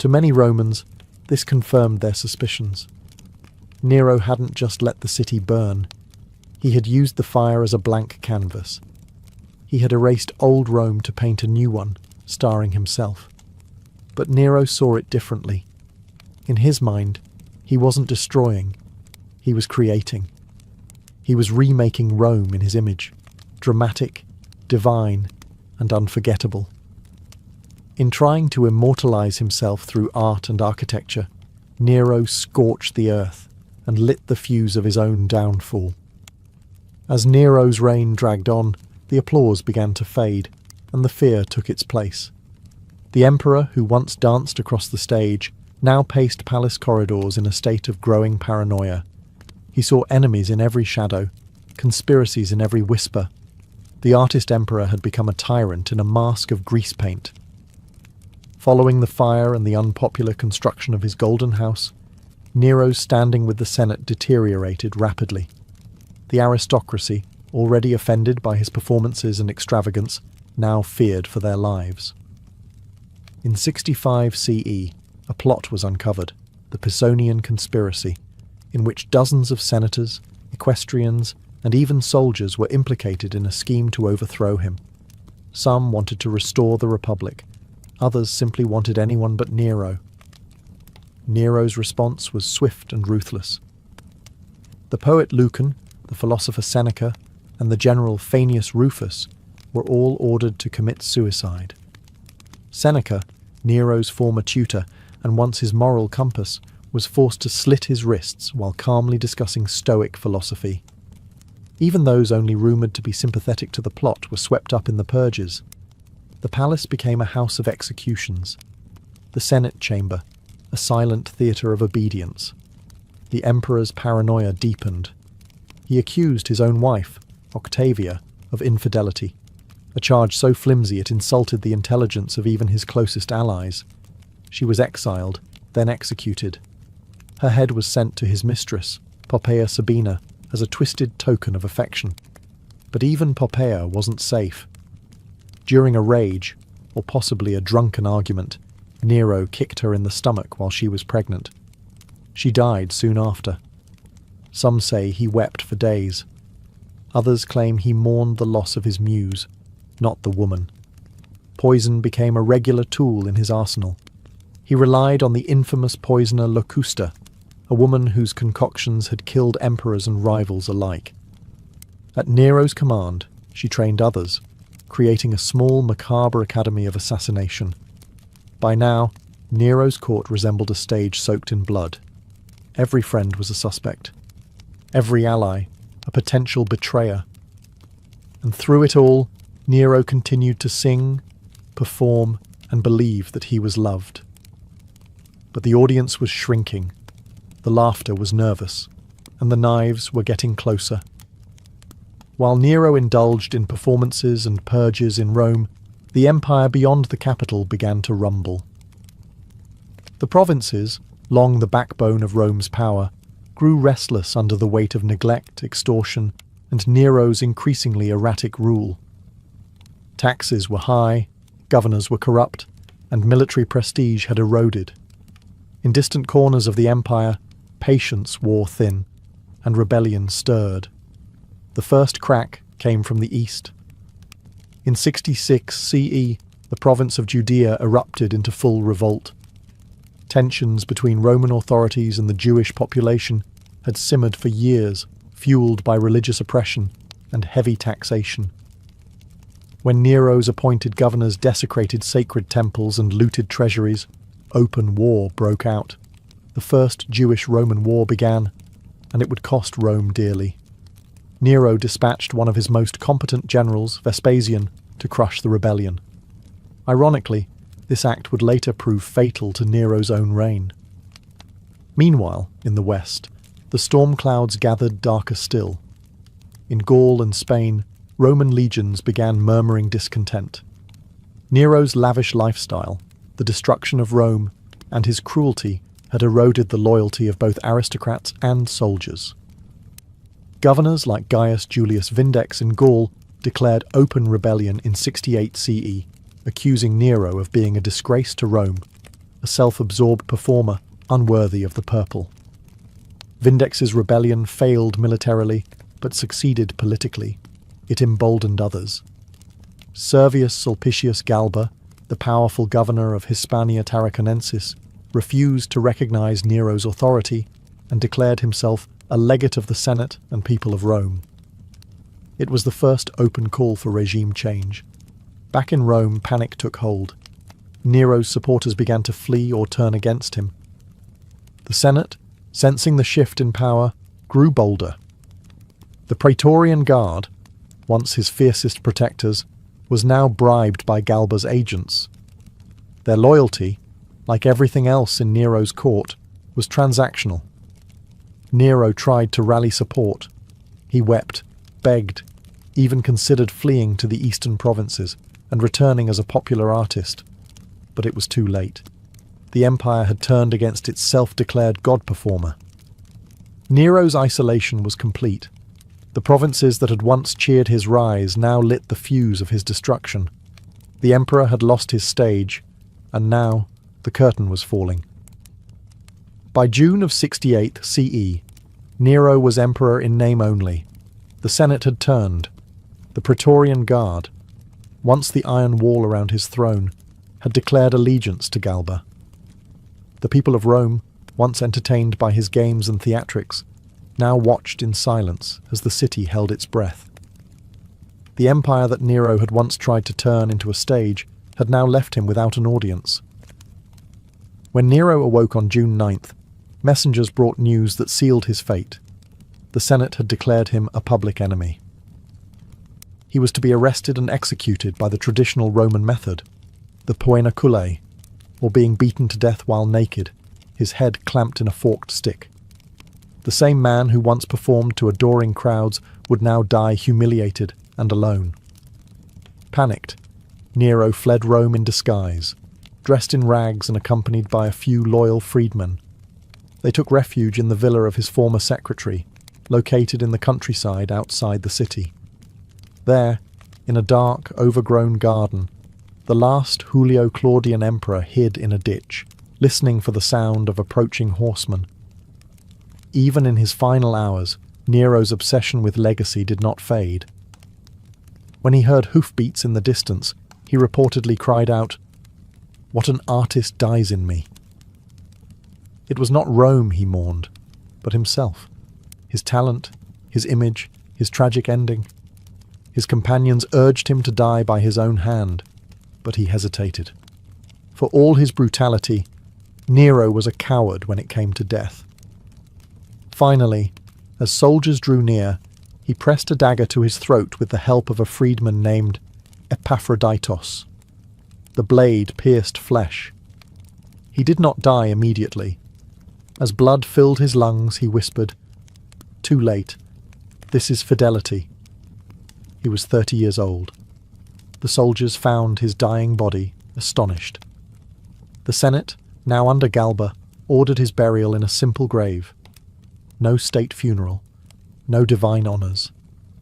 To many Romans, this confirmed their suspicions. Nero hadn't just let the city burn. He had used the fire as a blank canvas. He had erased old Rome to paint a new one, starring himself. But Nero saw it differently. In his mind, he wasn't destroying, he was creating. He was remaking Rome in his image, dramatic, divine, and unforgettable. In trying to immortalize himself through art and architecture, Nero scorched the earth and lit the fuse of his own downfall. As Nero's reign dragged on, the applause began to fade, and the fear took its place. The emperor, who once danced across the stage, now paced palace corridors in a state of growing paranoia. He saw enemies in every shadow, conspiracies in every whisper. The artist emperor had become a tyrant in a mask of grease paint. Following the fire and the unpopular construction of his golden house, Nero's standing with the Senate deteriorated rapidly. The aristocracy, already offended by his performances and extravagance, now feared for their lives. In 65 CE, a plot was uncovered, the Pisonian conspiracy, in which dozens of senators, equestrians, and even soldiers were implicated in a scheme to overthrow him. Some wanted to restore the Republic, others simply wanted anyone but Nero. Nero's response was swift and ruthless. The poet Lucan, the philosopher Seneca, and the general Faenius Rufus were all ordered to commit suicide. Seneca, Nero's former tutor and once his moral compass, was forced to slit his wrists while calmly discussing Stoic philosophy. Even those only rumoured to be sympathetic to the plot were swept up in the purges. The palace became a house of executions. The Senate chamber, a silent theatre of obedience. The emperor's paranoia deepened. He accused his own wife, Octavia, of infidelity, a charge so flimsy it insulted the intelligence of even his closest allies. She was exiled, then executed. Her head was sent to his mistress, Poppaea Sabina, as a twisted token of affection. But even Poppaea wasn't safe. During a rage, or possibly a drunken argument, Nero kicked her in the stomach while she was pregnant. She died soon after. Some say he wept for days. Others claim he mourned the loss of his muse, not the woman. Poison became a regular tool in his arsenal. He relied on the infamous poisoner Locusta, a woman whose concoctions had killed emperors and rivals alike. At Nero's command, she trained others, creating a small macabre academy of assassination. By now, Nero's court resembled a stage soaked in blood. Every friend was a suspect. Every ally, a potential betrayer. And through it all, Nero continued to sing, perform, and believe that he was loved. But the audience was shrinking. The laughter was nervous, and the knives were getting closer. While Nero indulged in performances and purges in Rome, the empire beyond the capital began to rumble. The provinces, long the backbone of Rome's power, grew restless under the weight of neglect, extortion, and Nero's increasingly erratic rule. Taxes were high, governors were corrupt, and military prestige had eroded. In distant corners of the empire, patience wore thin, and rebellion stirred. The first crack came from the east. In 66 CE, the province of Judea erupted into full revolt. Tensions between Roman authorities and the Jewish population had simmered for years, fueled by religious oppression and heavy taxation. When Nero's appointed governors desecrated sacred temples and looted treasuries, open war broke out. The First Jewish-Roman War began, and it would cost Rome dearly. Nero dispatched one of his most competent generals, Vespasian, to crush the rebellion. Ironically, this act would later prove fatal to Nero's own reign. Meanwhile, in the west, the storm clouds gathered darker still. In Gaul and Spain, Roman legions began murmuring discontent. Nero's lavish lifestyle, the destruction of Rome, and his cruelty had eroded the loyalty of both aristocrats and soldiers. Governors like Gaius Julius Vindex in Gaul declared open rebellion in 68 CE, accusing Nero of being a disgrace to Rome. a self-absorbed performer unworthy of the purple. Vindex's rebellion failed militarily, but succeeded politically. It emboldened others. Servius Sulpicius Galba, the powerful governor of Hispania Tarraconensis, refused to recognize Nero's authority and declared himself a legate of the Senate and people of Rome. It was the first open call for regime change. Back in Rome, panic took hold. Nero's supporters began to flee or turn against him. The Senate, sensing the shift in power, grew bolder. The Praetorian Guard, once his fiercest protectors, was now bribed by Galba's agents. Their loyalty, like everything else in Nero's court, was transactional. Nero tried to rally support. He wept, begged, even considered fleeing to the eastern provinces and returning as a popular artist. But it was too late. The empire had turned against its self-declared god performer. Nero's isolation was complete. The provinces that had once cheered his rise now lit the fuse of his destruction. The emperor had lost his stage, and now the curtain was falling. By June of 68 CE, Nero was emperor in name only. The Senate had turned. The Praetorian Guard, once the iron wall around his throne, had declared allegiance to Galba. The people of Rome, once entertained by his games and theatrics, now watched in silence as the city held its breath. The empire that Nero had once tried to turn into a stage had now left him without an audience. When Nero awoke on June 9th, messengers brought news that sealed his fate. The Senate had declared him a public enemy. He was to be arrested and executed by the traditional Roman method, the poenaculae, or being beaten to death while naked, his head clamped in a forked stick. The same man who once performed to adoring crowds would now die humiliated and alone. Panicked, Nero fled Rome in disguise, dressed in rags and accompanied by a few loyal freedmen. They took refuge in the villa of his former secretary, located in the countryside outside the city. There, in a dark, overgrown garden, the last Julio Claudian emperor hid in a ditch, listening for the sound of approaching horsemen. Even in his final hours, Nero's obsession with legacy did not fade. When he heard hoofbeats in the distance, he reportedly cried out, "What an artist dies in me." It was not Rome he mourned, but himself, his talent, his image, his tragic ending. His companions urged him to die by his own hand, but he hesitated. For all his brutality, Nero was a coward when it came to death. Finally, as soldiers drew near, he pressed a dagger to his throat with the help of a freedman named Epaphroditos. The blade pierced flesh. He did not die immediately. As blood filled his lungs, he whispered, "Too late. This is fidelity." He was 30 years old. The soldiers found his dying body, astonished. The Senate, now under Galba, ordered his burial in a simple grave. No state funeral, no divine honours,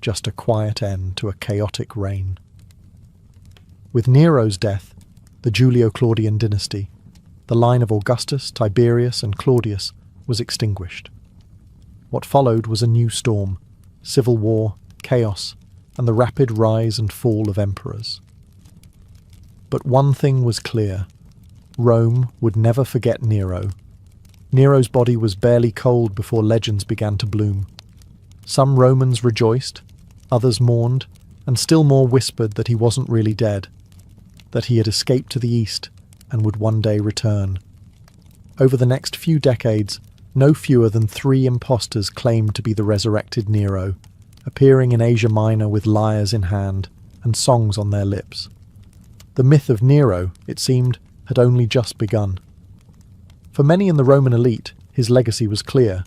just a quiet end to a chaotic reign. With Nero's death, the Julio-Claudian dynasty, the line of Augustus, Tiberius and Claudius, was extinguished. What followed was a new storm, civil war, chaos, and the rapid rise and fall of emperors. But one thing was clear. Rome would never forget Nero. Nero's body was barely cold before legends began to bloom. Some Romans rejoiced, others mourned, and still more whispered that he wasn't really dead, that he had escaped to the east and would one day return. Over the next few decades, no fewer than 3 impostors claimed to be the resurrected Nero, appearing in Asia Minor with lyres in hand and songs on their lips. The myth of Nero, it seemed, had only just begun. For many in the Roman elite, his legacy was clear.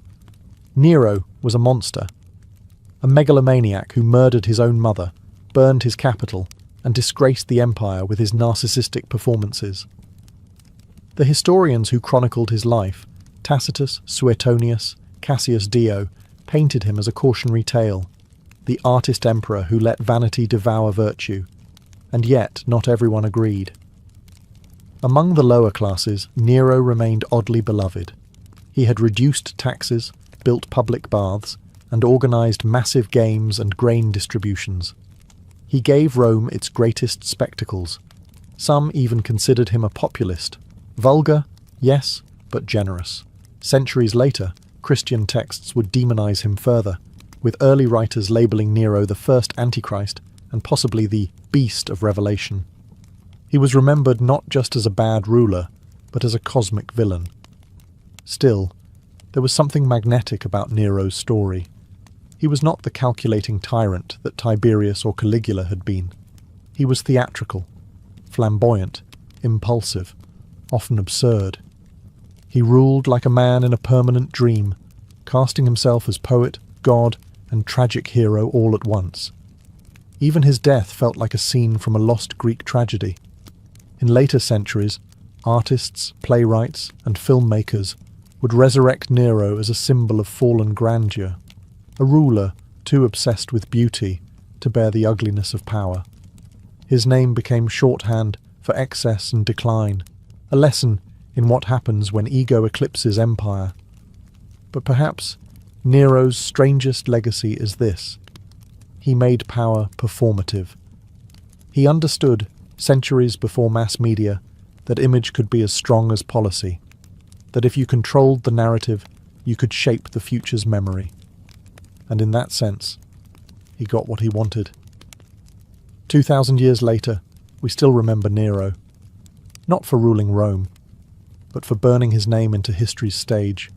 Nero was a monster, a megalomaniac who murdered his own mother, burned his capital, and disgraced the empire with his narcissistic performances. The historians who chronicled his life, Tacitus, Suetonius, Cassius Dio, painted him as a cautionary tale, the artist emperor who let vanity devour virtue, and yet not everyone agreed. Among the lower classes, Nero remained oddly beloved. He had reduced taxes, built public baths, and organized massive games and grain distributions. He gave Rome its greatest spectacles. Some even considered him a populist. Vulgar, yes, but generous. Centuries later, Christian texts would demonize him further, with early writers labeling Nero the first Antichrist and possibly the beast of Revelation. He was remembered not just as a bad ruler, but as a cosmic villain. Still, there was something magnetic about Nero's story. He was not the calculating tyrant that Tiberius or Caligula had been. He was theatrical, flamboyant, impulsive, often absurd. He ruled like a man in a permanent dream, casting himself as poet, god, and tragic hero all at once. Even his death felt like a scene from a lost Greek tragedy. In later centuries, artists, playwrights, and filmmakers would resurrect Nero as a symbol of fallen grandeur, a ruler too obsessed with beauty to bear the ugliness of power. His name became shorthand for excess and decline, a lesson in what happens when ego eclipses empire. But perhaps Nero's strangest legacy is this: he made power performative. He understood, centuries before mass media, that image could be as strong as policy, that if you controlled the narrative, you could shape the future's memory. And in that sense, he got what he wanted. 2,000 years later, we still remember Nero, not for ruling Rome, but for burning his name into history's stage.